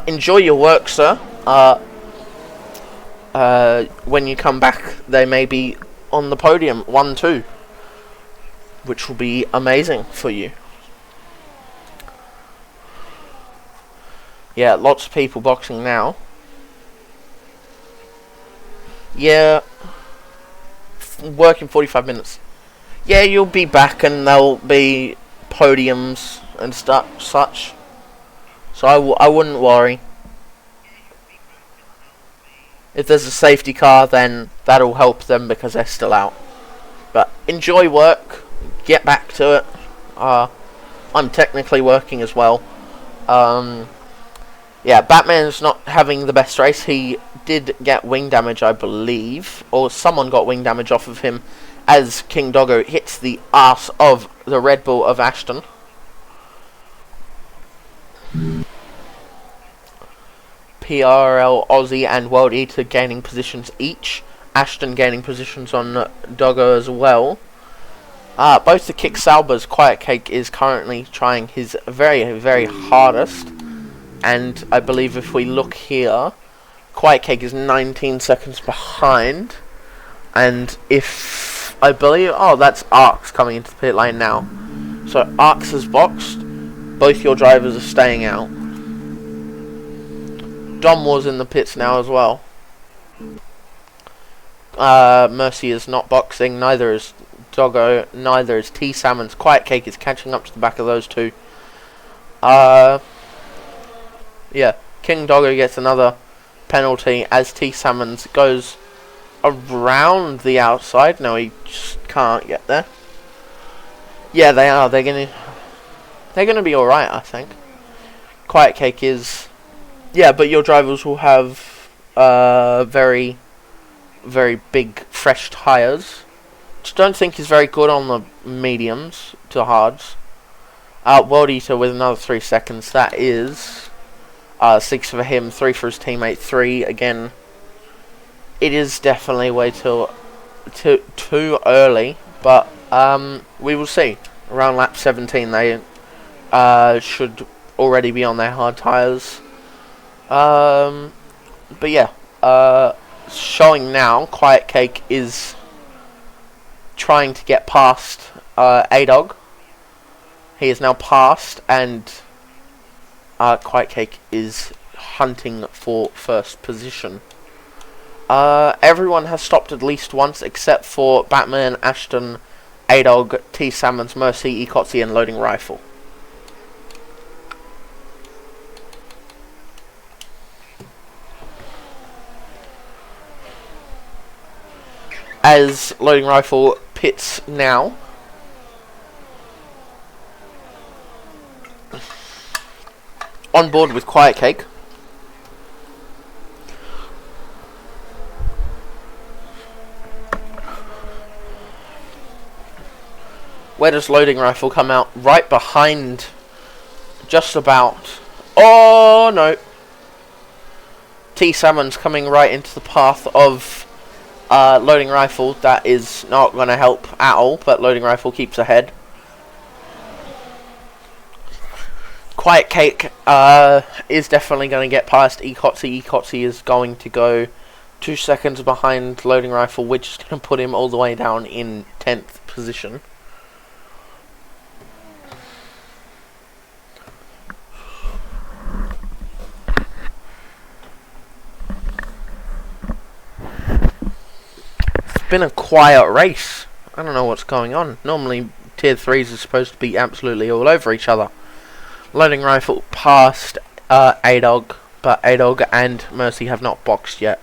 Enjoy your work, sir. When you come back, they may be on the podium, 1-2, which will be amazing for you. Yeah, lots of people boxing now. Yeah, working 45 minutes. Yeah, you'll be back and there'll be podiums and such. So I wouldn't worry. If there's a safety car, then that'll help them because they're still out. But enjoy work. Get back to it. I'm technically working as well. Yeah, Batman's not having the best race. He did get wing damage, I believe, or someone got wing damage off of him as King Doggo hits the arse of the Red Bull of Ashton. PRL Aussie and World Eater gaining positions each. Ashton gaining positions on Doggo as well. Both the Kick Saubers, Quiet Cake is currently trying his very, very hardest. And I believe if we look here, Quiet Cake is 19 seconds behind. And if I believe, oh, that's Arx coming into the pit lane now. So Arx is boxed. Both your drivers are staying out. Dom was in the pits now as well. Mercy is not boxing. Neither is Doggo. Neither is T Salmons. Quiet Cake is catching up to the back of those two. Yeah, King Doggo gets another penalty as T Salmons goes around the outside. No, he just can't get there. Yeah, they are. They're gonna be all right, I think. Quiet Cake is. Yeah, but your drivers will have very, very big fresh tires. Just don't think he's very good on the mediums to hards. World Eater with another 3 seconds. That is 6 for him, 3 for his teammate, 3 again. It is definitely way too early, but we will see. Around lap 17, they should already be on their hard tires. But yeah, showing now, Quiet Cake is trying to get past A-Dog. He is now passed, and Quiet Cake is hunting for first position. Everyone has stopped at least once, except for Batman, Ashton, A-Dog, T Salmons, Mercy, Ecotzi, and Loading Rifle. As Loading Rifle pits now. On board with Quiet Cake. Where does Loading Rifle come out? Right behind, just about. Oh no! T Salmon's coming right into the path of Loading Rifle. That is not going to help at all, but Loading Rifle keeps ahead. Quiet Cake is definitely going to get past Ecotzi. Ecotzi is going to go 2 seconds behind Loading Rifle, which is going to put him all the way down in 10th position. It's been a quiet race. I don't know what's going on. Normally tier 3s are supposed to be absolutely all over each other. Loading Rifle past A-Dog, but A-Dog and Mercy have not boxed yet.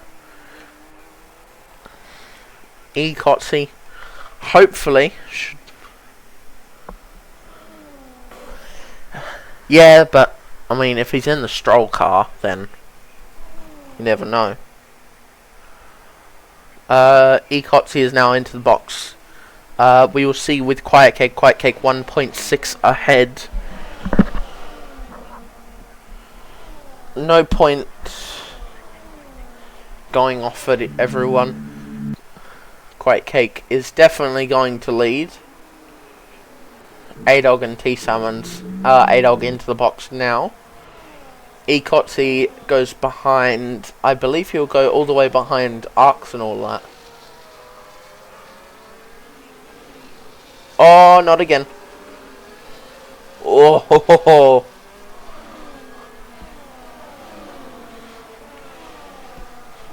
Ecotzi hopefully should. Yeah, but I mean, if he's in the stroll car, then you never know. Ecotzi is now into the box. We will see with Quiet Cake. Quiet Cake 1.6 ahead. No point going off at everyone. Quiet Cake is definitely going to lead. A-Dog and T Salmons. A-Dog into the box now. Ecotzi goes behind. I believe he'll go all the way behind Arx and all that. Oh, not again. Oh, ho, ho, ho.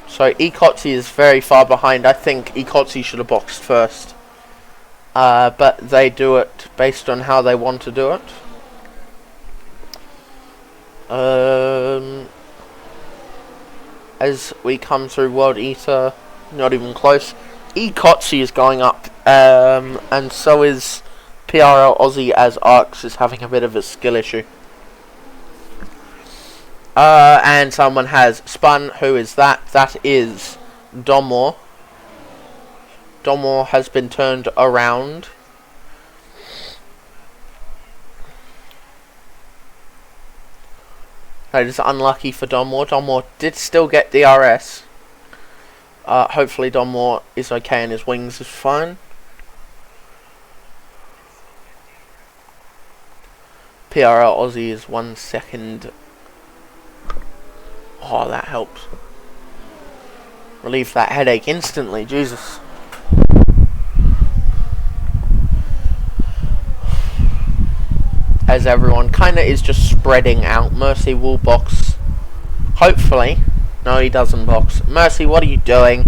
So Ecotzi is very far behind. I think Ecotzi should have boxed first. But they do it based on how they want to do it. As we come through World Eater, not even close. Ecotzi is going up, and so is PRL Aussie as Arcs is having a bit of a skill issue. And someone has spun. Who is that? That is Domore. Domore has been turned around. That is unlucky for Domore. Domore did still get DRS. Hopefully Domore is okay and his wings is fine. PRL Aussie is 1 second. Oh, that helps. Relieve that headache instantly, Jesus. As everyone kinda is just spreading out. Mercy will box. Hopefully. No, he doesn't box. Mercy, what are you doing?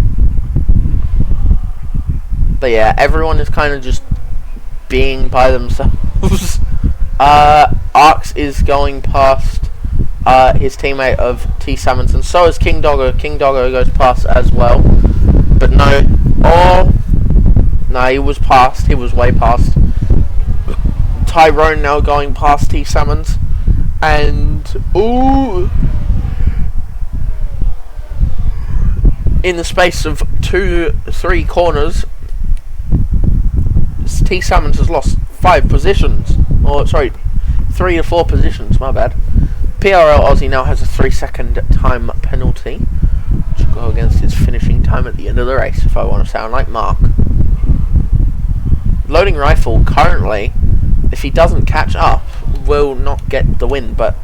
But yeah, everyone is kinda just being by themselves. Arcs is going past his teammate of T Summons, and so is King Doggo. King Doggo goes past as well. But no. Oh! No, he was past. He was way past. Tyrone now going past T Summons. And ooh! In the space of 2-3 corners, T Summons has lost 5 positions. Or sorry, 3 to 4 positions, my bad. PRL Aussie now has a 3-second time penalty, which will go against his finishing time at the end of the race, if I want to sound like Mark. Loading Rifle, currently, if he doesn't catch up, will not get the win, but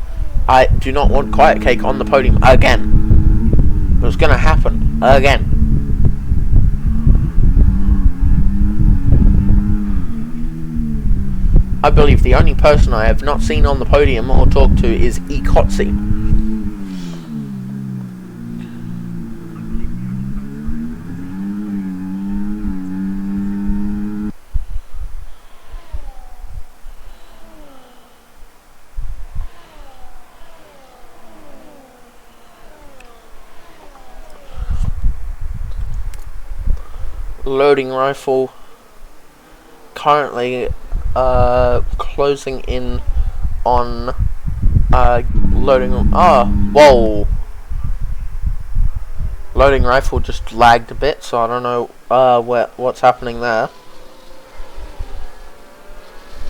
I do not want Quiet Cake on the podium again. It was going to happen again. I believe the only person I have not seen on the podium or talked to is Ikotsi. Loading Rifle currently closing in on loading. Whoa! Loading Rifle just lagged a bit, so I don't know what's happening there.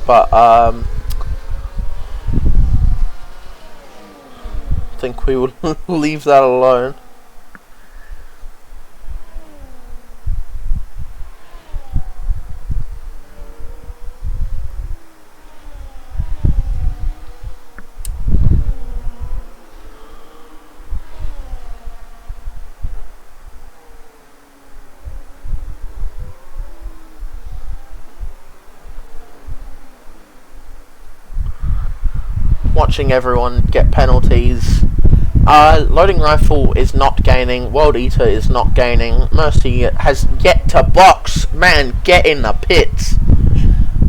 But I think we would leave that alone. Watching everyone get penalties. Loading Rifle is not gaining. World Eater is not gaining. Mercy has yet to box. Man, get in the pits.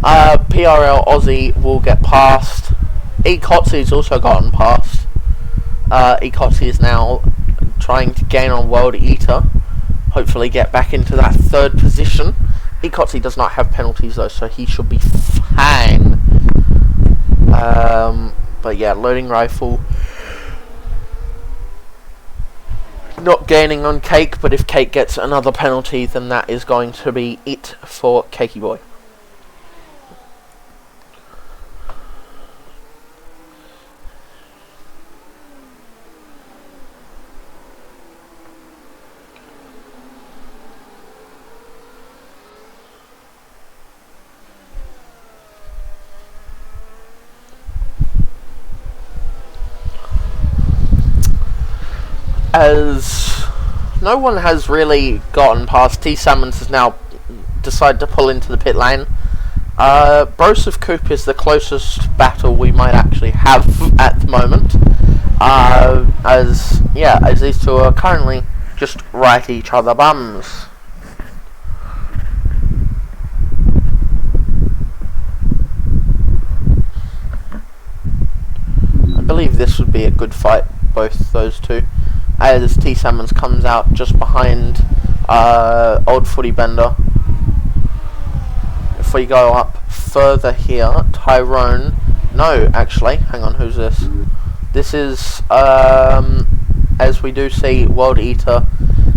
PRL Aussie will get past. Ikotsu's also gotten past. Ikotsu is now trying to gain on World Eater. Hopefully get back into that 3rd position. Ikotsu does not have penalties though, so he should be fine. But yeah, Loading Rifle not gaining on Cake, but if Cake gets another penalty, then that is going to be it for Cakey Boy. As no one has really gotten past, T Summons has now decided to pull into the pit lane. Broseph Coop is the closest battle we might actually have at the moment. As these two are currently just right each other bums. I believe this would be a good fight, both those two. As T Summons comes out just behind Old Footy Bender. If we go up further here. Tyrone. No, actually, hang on, who's this? This is, as we do see, World Eater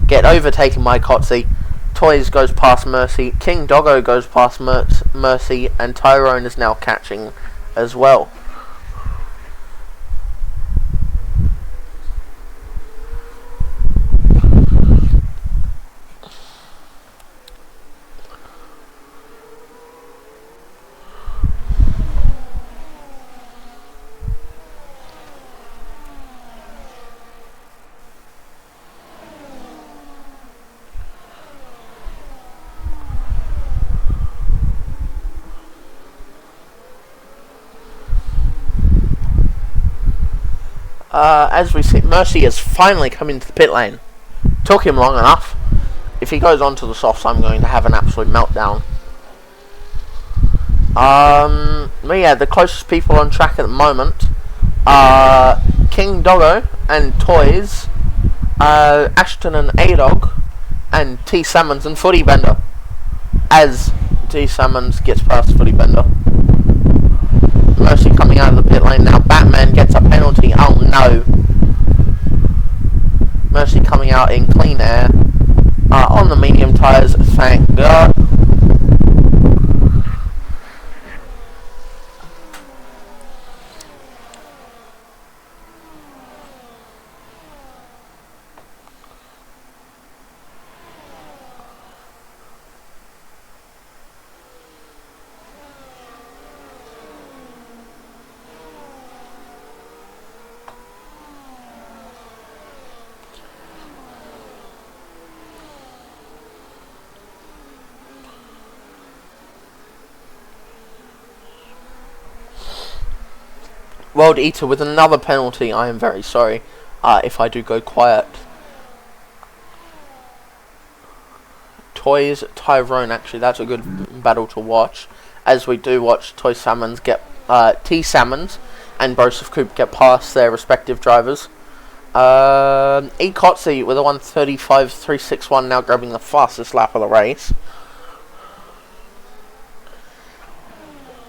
get overtaken by COTA. Toys goes past Mercy. King Doggo goes past Mercy. And Tyrone is now catching as well. As we see, Mercy has finally come into the pit lane. Took him long enough. If he goes on to the softs, I'm going to have an absolute meltdown. But yeah, the closest people on track at the moment are King Doggo and Toys, Ashton and A-Dog, and T Salmons and Footy Bender. As T Salmons gets past Footy Bender. Mercy coming out of the pit lane now. Batman gets a penalty. Oh no. Mercy coming out in clean air. On the medium tyres, thank God. World Eater with another penalty. I am very sorry if I do go quiet. Toys, Tyrone, actually, that's a good battle to watch. As we do watch Toy Salmons get, T Salmons and Broseph Coop get past their respective drivers. COTA with a 1:35.361 now grabbing the fastest lap of the race.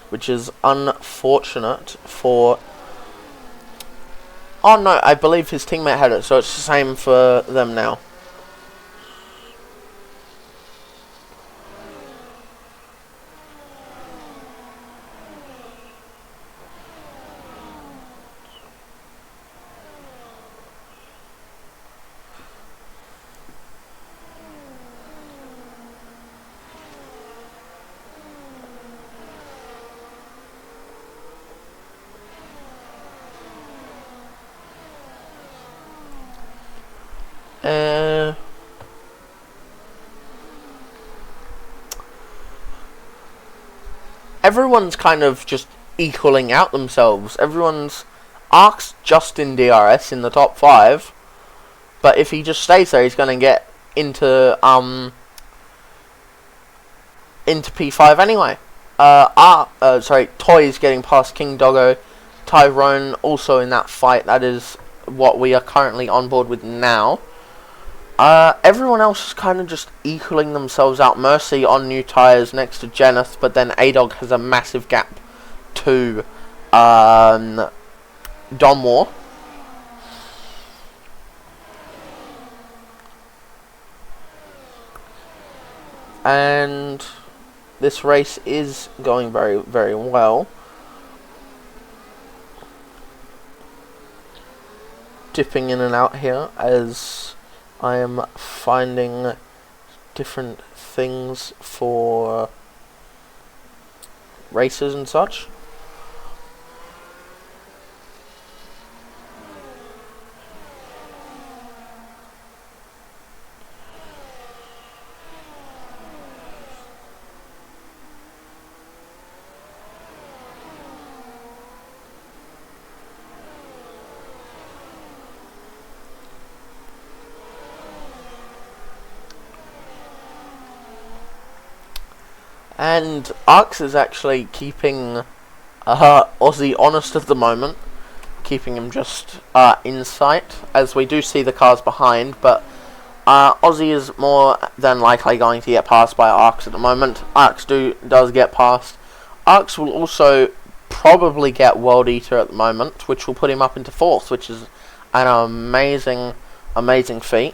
Which is unfortunate for... Oh no, I believe his teammate had it, so it's the same for them now. Everyone's kind of just equaling out themselves. Everyone's Ark's just in DRS in the top 5, but if he just stays there, he's going to get into P5 anyway. Toys getting past King Doggo, Tyrone also in that fight. That is what we are currently on board with now. Everyone else is kind of just equaling themselves out. Mercy on new tyres next to Jeneth, but then A-Dog has a massive gap to Donmore. And this race is going very, very well. Dipping in and out here as I am finding different things for races and such. And Arx is actually keeping Aussie honest at the moment, keeping him just in sight, as we do see the cars behind, but Aussie is more than likely going to get passed by Arx at the moment. Arx does get past Arx will also probably get World Eater at the moment, which will put him up into 4th, which is an amazing feat.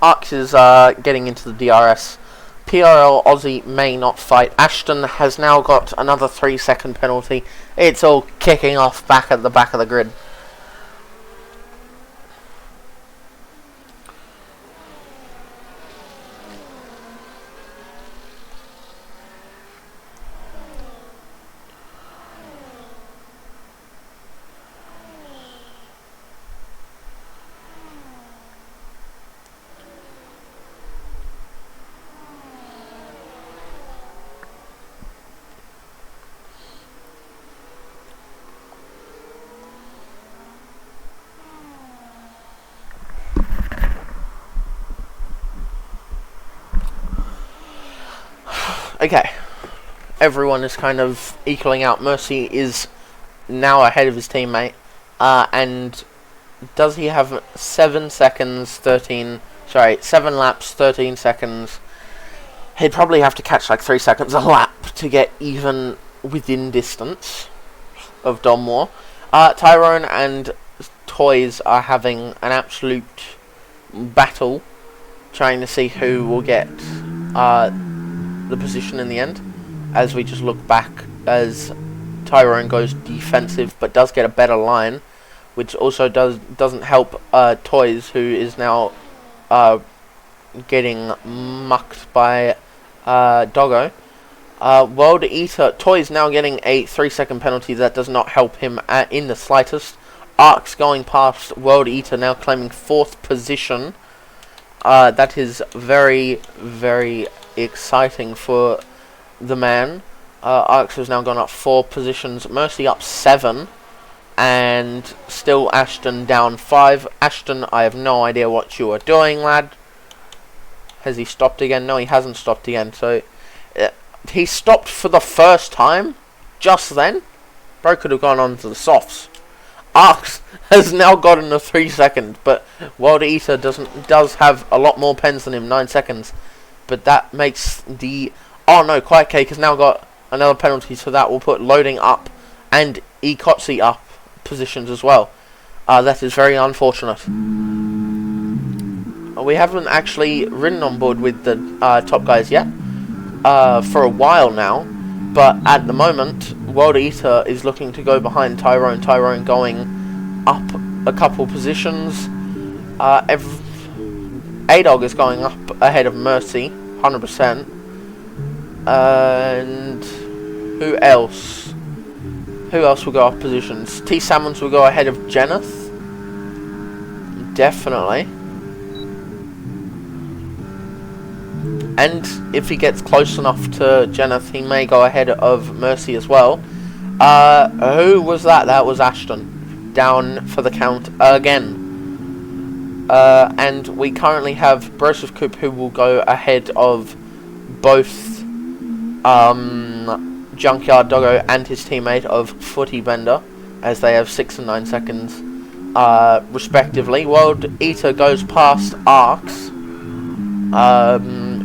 Arx is getting into the DRS. PRL Aussie may not fight. Ashton has now got another 3-second penalty. It's all kicking off back at the back of the grid. Okay, everyone is kind of equaling out. Mercy is now ahead of his teammate, and does he have 7 laps, 13 seconds? He'd probably have to catch like 3 seconds a lap to get even within distance of Dom Moore. Tyrone and Toys are having an absolute battle, trying to see who will get the position in the end, as we just look back as Tyrone goes defensive but does get a better line, which also doesn't help Toys, who is now getting mucked by Doggo. World Eater, Toys now getting a 3-second penalty that does not help him in the slightest. Arx going past World Eater, now claiming 4th position. That is very, very exciting for the man. Arx has now gone up 4 positions, Mercy up 7, and still Ashton down 5. Ashton, I have no idea what you are doing, lad. Has he stopped again? No, he hasn't stopped again. So he stopped for the first time just then. Bro could have gone on to the softs. Arx has now gotten a 3-second, but World Eater does have a lot more pens than him, 9 seconds. But that makes the... Oh no, Quiet Cake has now got another penalty, so that will put Loading up and Ekotzi up positions as well. That is very unfortunate. We haven't actually ridden on board with the top guys yet, for a while now. But at the moment, World Eater is looking to go behind Tyrone. Tyrone going up a couple positions. A-Dog is going up ahead of Mercy, 100%. And who else? Who else will go up positions? T. Salmons will go ahead of Jeneth. Definitely. And if he gets close enough to Jeneth, he may go ahead of Mercy as well. Who was that? That was Ashton. Down for the count again. And we currently have Broseph Coop, who will go ahead of both Junkyard Doggo and his teammate of Footy Bender, as they have 6 and 9 seconds respectively. World Eater goes past Arx.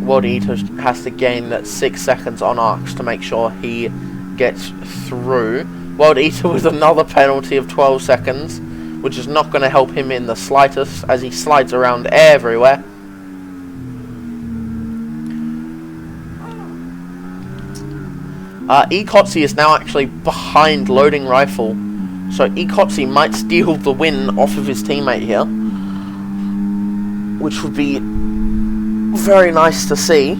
World Eater has to gain 6 seconds on Arx to make sure he gets through. World Eater with another penalty of 12 seconds, which is not going to help him in the slightest, as he slides around everywhere. Ekotzi is now actually behind Loading Rifle, so Ekotzi might steal the win off of his teammate here, which would be very nice to see.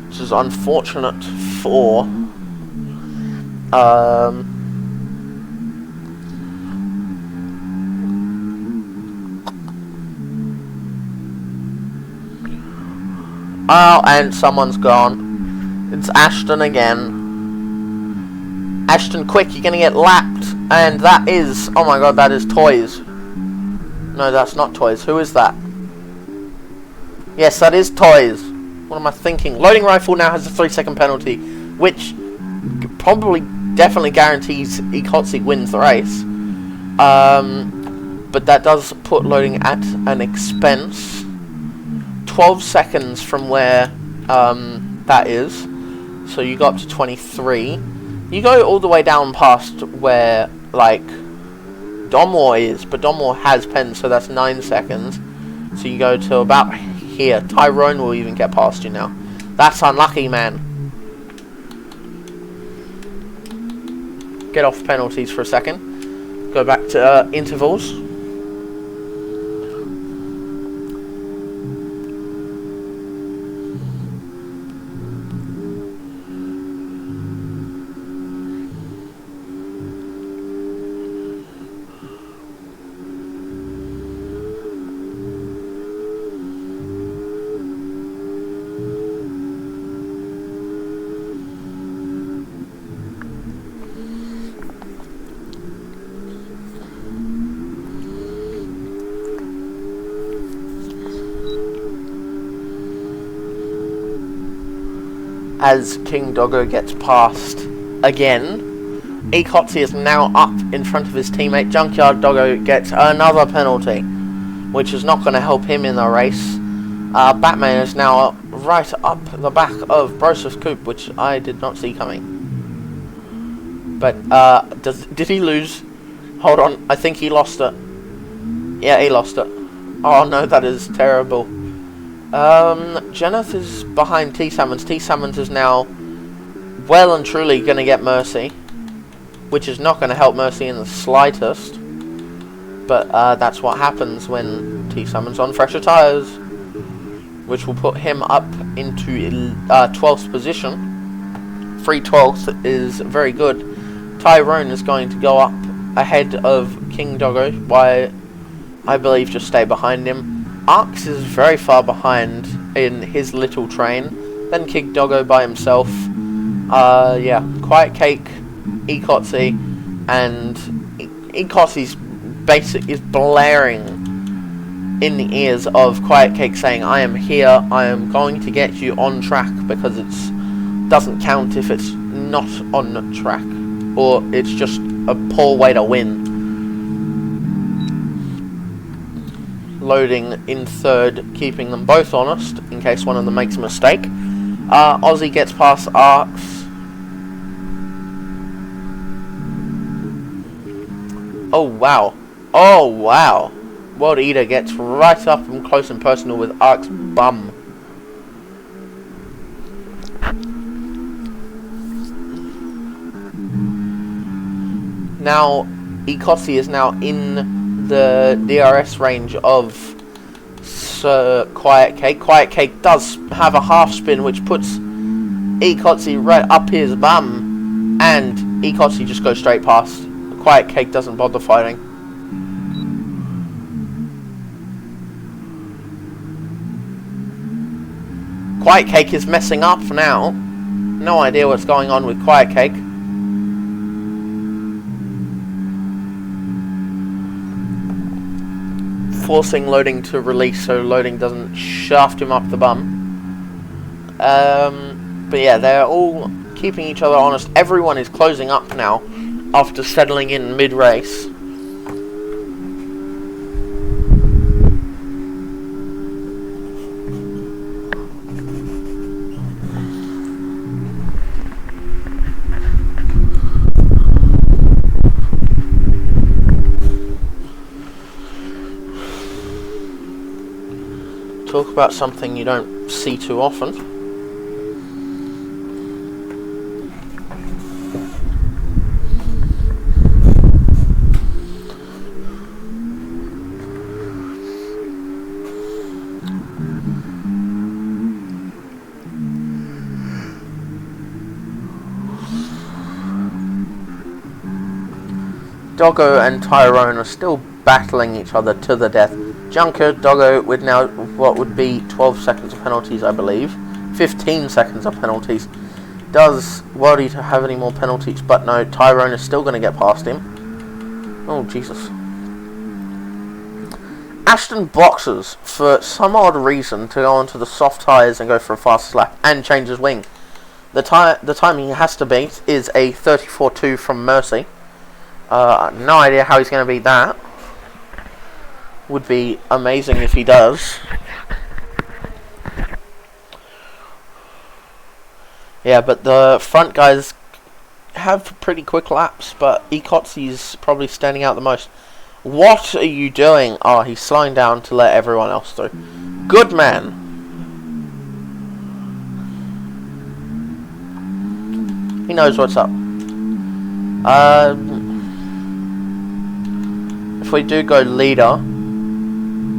This is unfortunate for Oh, and someone's gone. It's Ashton again. Ashton, quick, you're gonna get lapped. And that is... Oh my god, that is Toys. No, that's not Toys. Who is that? Yes, that is Toys. What am I thinking? Loading Rifle now has a 3-second penalty, which probably definitely guarantees Ikotsi wins the race. But that does put Loading at an expense. 12 seconds from where that is. So you go up to 23. You go all the way down past where, like, Domwar is, but Domwar has pens, so that's 9 seconds. So you go to about here. Tyrone will even get past you now. That's unlucky, man. Get off penalties for a second. Go back to intervals. As King Doggo gets past again, Ikotsi is now up in front of his teammate. Junkyard Doggo gets another penalty, which is not going to help him in the race. Batman is now right up the back of Broseph Coupe, which I did not see coming. But did he lose? Hold on, I think he lost it. Yeah, he lost it. Oh no, that is terrible. Jeneth is behind T Salmons. T Salmons is now well and truly going to get Mercy, which is not going to help Mercy in the slightest. But that's what happens when T Salmons on fresher tyres, which will put him up into 12th position. 3/12 is very good. Tyrone is going to go up ahead of King Doggo by, I believe, just stay behind him. Arx is very far behind in his little train. Then King Doggo by himself. Yeah, Quiet Cake, Ikotsi, and Ikotsi's basic is blaring in the ears of Quiet Cake, saying, "I am here. I am going to get you on track," because it doesn't count if it's not on track, or it's just a poor way to win. Loading in third, keeping them both honest in case one of them makes a mistake. Aussie gets past Arx. Oh wow. Oh wow. World Eater gets right up and close and personal with Arx bum. Now Ikotsi is now in the DRS range of Sir Quiet Cake. Quiet Cake does have a half spin, which puts Ikotsi right up his bum, and Ikotsi just goes straight past. Quiet Cake doesn't bother fighting. Quiet Cake is messing up now. No idea what's going on with Quiet Cake. Forcing Loading to release so Loading doesn't shaft him up the bum. But yeah, they're all keeping each other honest. Everyone is closing up now after settling in mid-race. Talk about something you don't see too often. Doggo and Tyrone are still battling each other to the death. Junker Doggo with now what would be 12 seconds of penalties, I believe. 15 seconds of penalties. Does Wordy to have any more penalties? But no, Tyrone is still going to get past him. Oh, Jesus. Ashton boxes for some odd reason to go onto the soft tyres and go for a fast lap and change his wing. The time he has to beat is a 34.2 from Mercy. No idea how he's going to beat that. Would be amazing if he does. Yeah, but the front guys have pretty quick laps, but Ikotzi's probably standing out the most. What are you doing? Oh, he's slowing down to let everyone else through. Good man. He knows what's up. If we do go leader,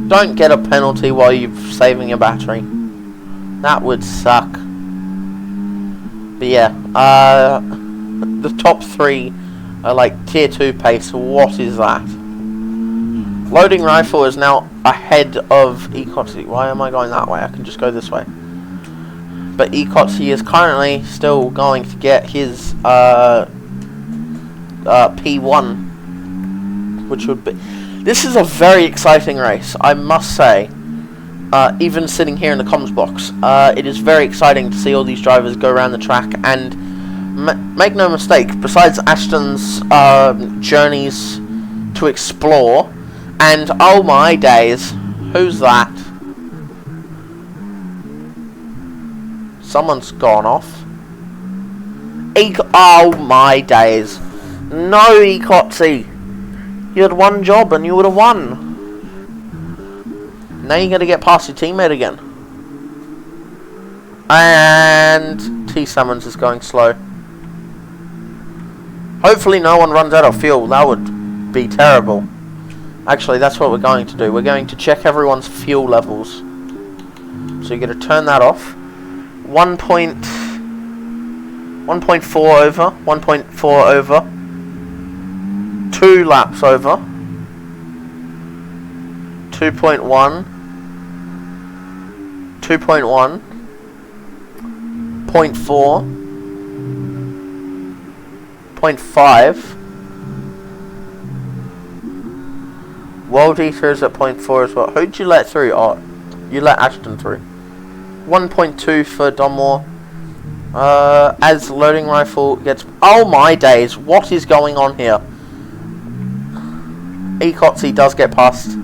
don't get a penalty while you're saving your battery. That would suck. But yeah, the top three are like tier 2 pace. What is that? Loading Rifle is now ahead of Ikotzi. Why am I going that way? I can just go this way. But Ikotzi is currently still going to get his P1, which would be... This is a very exciting race, I must say. Even sitting here in the comms box, it is very exciting to see all these drivers go around the track. And make no mistake, besides Ashton's journeys to explore, and oh my days, who's that? Someone's gone off. Oh my days. No, Ikotzi. You had one job and you would have won. Now you're going to get past your teammate again. And T Summons is going slow. Hopefully no one runs out of fuel. That would be terrible. Actually, that's what we're going to do. We're going to check everyone's fuel levels. So you're going to turn that off. 1.4 over. 1.4 over. 2 laps over. 2.1. 2.1. 0.4. 0.5. World Eater is at 0.4 as well. Who'd you let through? Oh, you let Ashton through. 1.2 for Donmore. As Loading Rifle gets... Oh my days, what is going on here? Ikotzi does get past.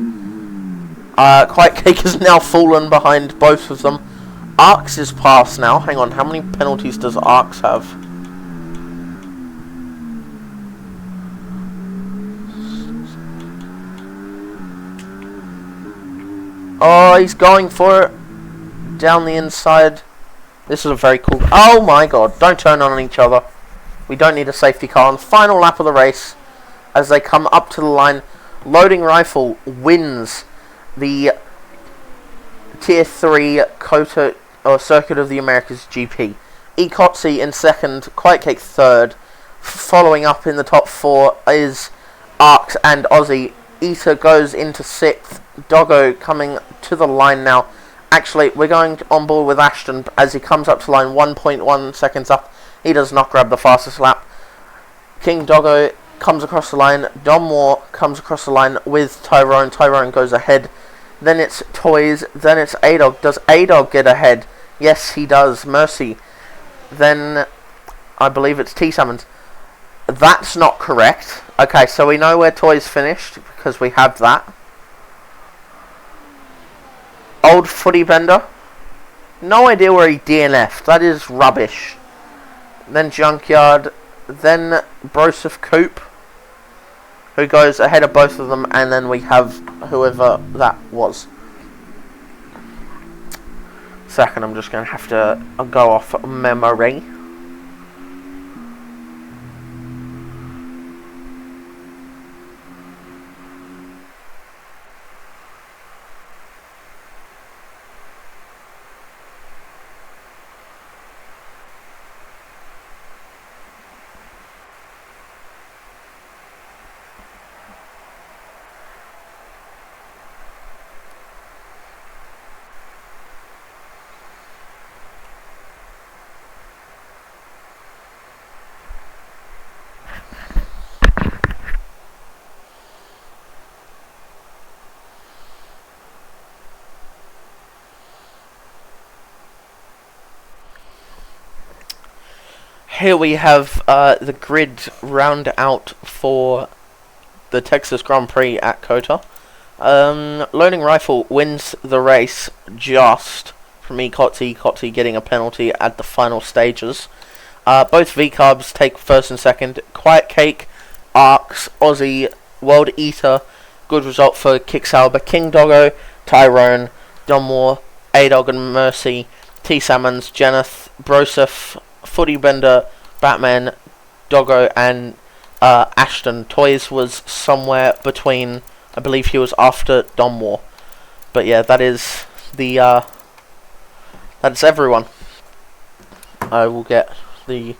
Quiet Cake has now fallen behind both of them. Arx is past now. Hang on, how many penalties does Arx have? Oh, he's going for it. Down the inside. This is a very cool... Oh my god, don't turn on each other. We don't need a safety car on the final lap of the race. As they come up to the line, Loading Rifle wins the Tier 3 COTA, or Circuit of the Americas GP. Ikotzi in second, Quiet Cake third. Following up in the top 4 is Arx and Aussie. Eater goes into 6th. Doggo coming to the line now. Actually, we're going on board with Ashton as he comes up to line 1.1 seconds up. He does not grab the fastest lap. King Doggo comes across the line. Don Moore comes across the line with Tyrone. Tyrone goes ahead. Then it's Toys. Then it's A-Dog. Does A-Dog get ahead? Yes, he does. Mercy. Then I believe it's T-Summons. That's not correct. Okay, so we know where Toys finished because we have that. Old Footy Bender. No idea where he DNF'd. That is rubbish. Then Junkyard. Then Broseph Coop, who goes ahead of both of them, and then we have whoever that was. Second, I'm just going to have to go off memory. here we have the grid round out for the Texas Grand Prix at COTA. Loading Rifle wins the race just from Ecotzi getting a penalty at the final stages. Both V-Carbs take first and second. Quiet Cake, Arcs, Aussie, World Eater. Good result for Kick Sauber, King Doggo, Tyrone, Dunmore, A-Dog and Mercy, T. Salmons, Jeneth, Broseph, Footy Bender, Batman, Doggo and Ashton. Toys was somewhere between, I believe he was after Dunmore. But yeah, that is the that's everyone. I will get the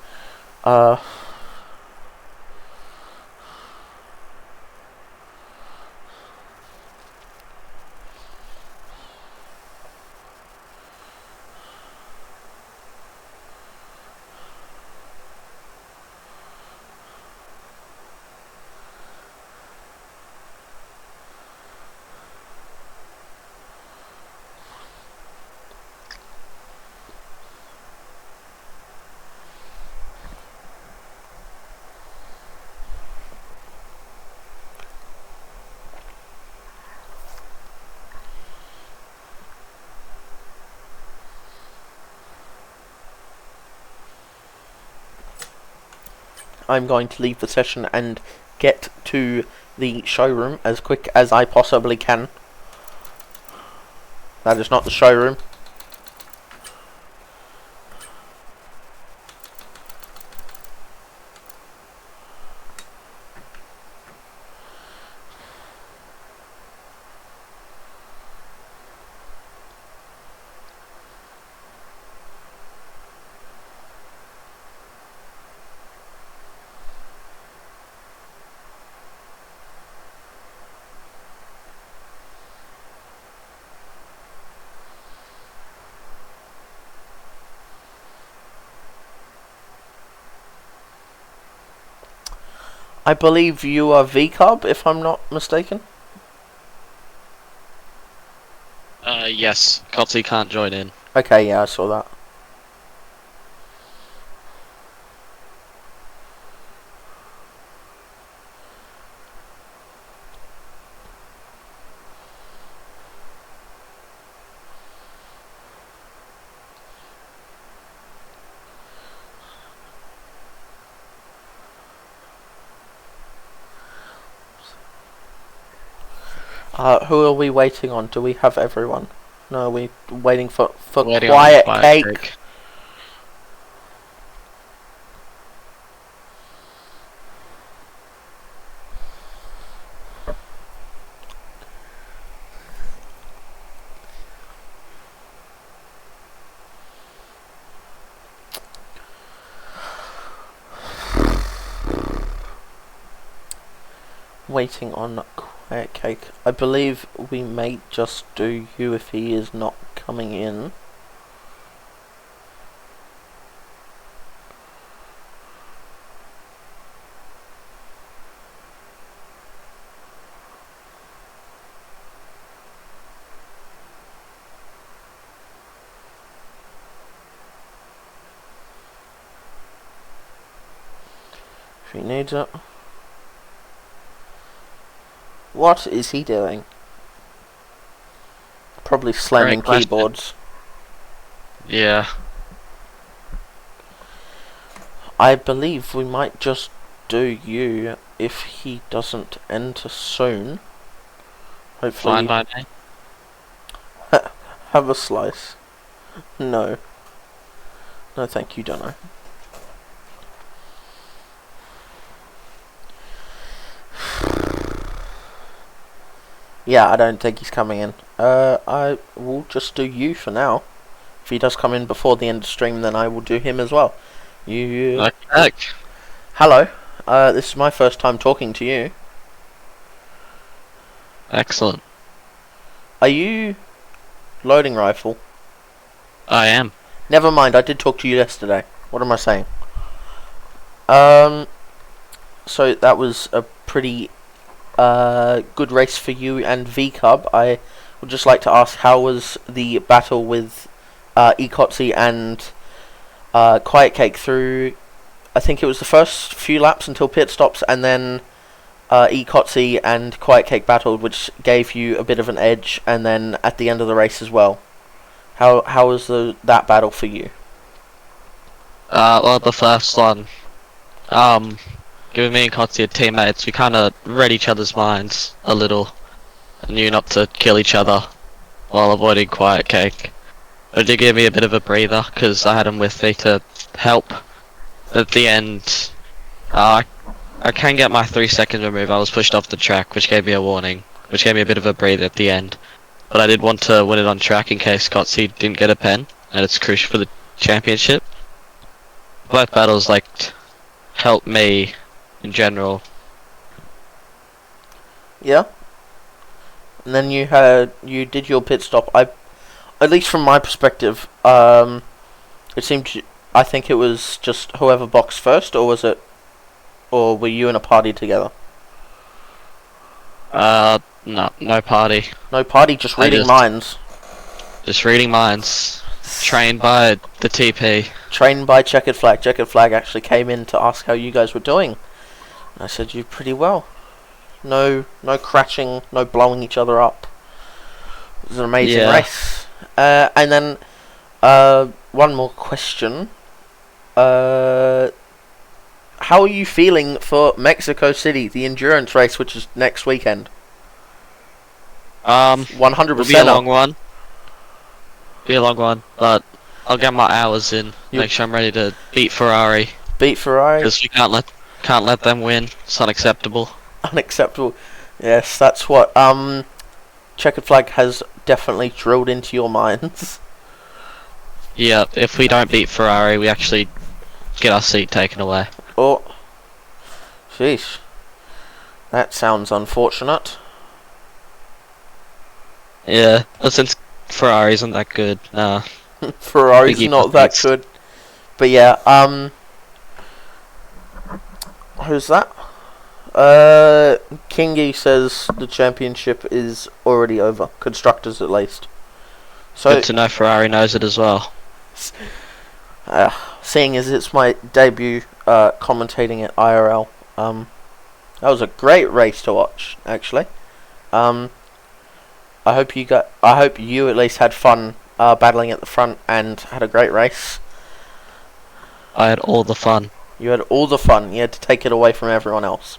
I'm going to leave the session and get to the showroom as quick as I possibly can. That is not the showroom. I believe you are VCOB, if I'm not mistaken. Yes. Cotty can't join in. Okay, yeah, I saw that. Who are we waiting on? Do we have everyone? No, we're waiting for Quiet Cake. Waiting on Quiet Cake. I believe we may just do you if he is not coming in. If he needs it. What is he doing? Probably slamming keyboards. Yeah. I believe we might just do you if he doesn't enter soon. Hopefully. Fine by me. Have a slice. No. No, thank you, Dono. Yeah, I don't think he's coming in. I will just do you for now. If he does come in before the end of stream, then I will do him as well. You. Okay. Hello. This is my first time talking to you. Excellent. Are you Loading Rifle? I am. Never mind, I did talk to you yesterday. What am I saying? So that was a pretty good race for you and VCub. I would just like to ask, how was the battle with Ecotzi and Quiet Cake through I think it was the first few laps until pit stops, and then Ecotzi and Quiet Cake battled, which gave you a bit of an edge, and then at the end of the race as well. How was that battle for you? Well, the first one, given me and Kotzi are teammates, we kind of read each other's minds a little, and knew not to kill each other while avoiding Quiet Cake. It did give me a bit of a breather, because I had him with me to help. At the end, I can get my 3 second remove. I was pushed off the track, which gave me a warning, which gave me a bit of a breather at the end. But I did want to win it on track in case Kotzi didn't get a pen, and it's crucial for the championship. Both battles, helped me in general. Yeah. And then you did your pit stop. At least from my perspective, it seemed I think it was just whoever boxed first, or were you in a party together? No party. No party, just reading minds. Just reading minds. Trained by the TP. Trained by Checkered Flag. Checkered Flag actually came in to ask how you guys were doing. And I said, you pretty well. No crashing, no blowing each other up. It was an amazing race. And then, one more question. How are you feeling for Mexico City, the endurance race, which is next weekend? 100%. It'll be a long one. Be a long one, but I'll get my hours in. Make sure I'm ready to beat Ferrari. Beat Ferrari? Because we can't let them win. It's unacceptable. Unacceptable. Yes, that's what Checkered Flag has definitely drilled into your minds. Yeah, if we don't beat Ferrari, we actually get our seat taken away. Oh, sheesh. That sounds unfortunate. Yeah, but since Ferrari isn't that good, Ferrari's not that good. But yeah, who's that? Kingy says the championship is already over. Constructors at least. So good to know Ferrari knows it as well. Seeing as it's my debut commentating at IRL, that was a great race to watch, actually. I hope you at least had fun battling at the front and had a great race. I had all the fun. You had all the fun. You had to take it away from everyone else.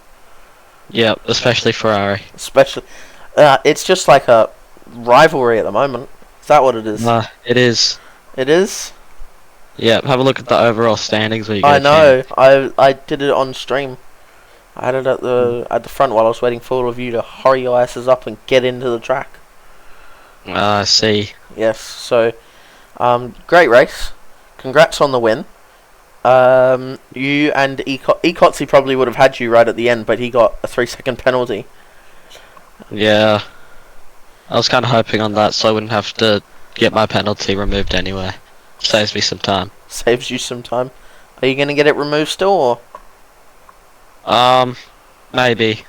Yeah, especially Ferrari. It's just like a rivalry at the moment. Is that what it is? It is. It is? Yeah, have a look at the overall standings when you I know. I did it on stream. I had it at the front while I was waiting for all of you to hurry your asses up and get into the track. I see. Yes, so great race. Congrats on the win. You and Ecotzi probably would have had you right at the end, but he got a 3 second penalty. Yeah. I was kind of hoping on that so I wouldn't have to get my penalty removed anyway. Saves me some time. Saves you some time. Are you going to get it removed still, or? Maybe.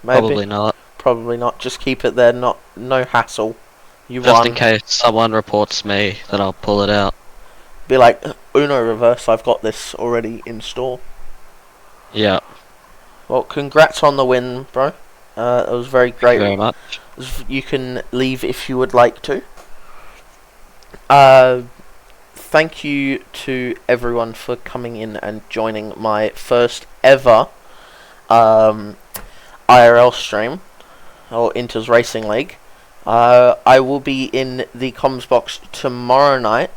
Probably not. Probably not. Just keep it there. No hassle. You Just won. in case someone reports me, then I'll pull it out. Be like, Uno reverse, I've got this already in store. Yeah. Well, congrats on the win, bro. It was very great. Thank you very much. You can leave if you would like to. Thank you to everyone for coming in and joining my first ever IRL stream, or Inters Racing League. I will be in the comms box tomorrow night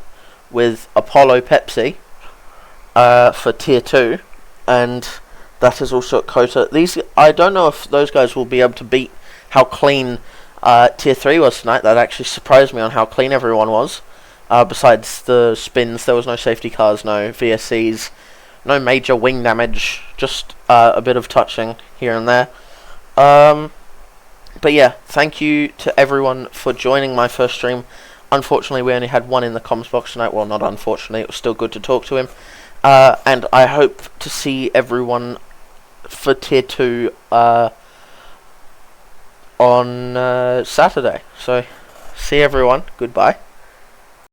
with Apollo Pepsi for Tier 2, and that is also at COTA. I don't know if those guys will be able to beat how clean Tier 3 was tonight. That actually surprised me on how clean everyone was. Besides the spins, there was no safety cars, no VSCs, no major wing damage, just a bit of touching here and there. But yeah, thank you to everyone for joining my first stream. Unfortunately, we only had one in the comms box tonight. Well, not unfortunately, it was still good to talk to him. And I hope to see everyone for Tier 2 on Saturday. So, see everyone. Goodbye.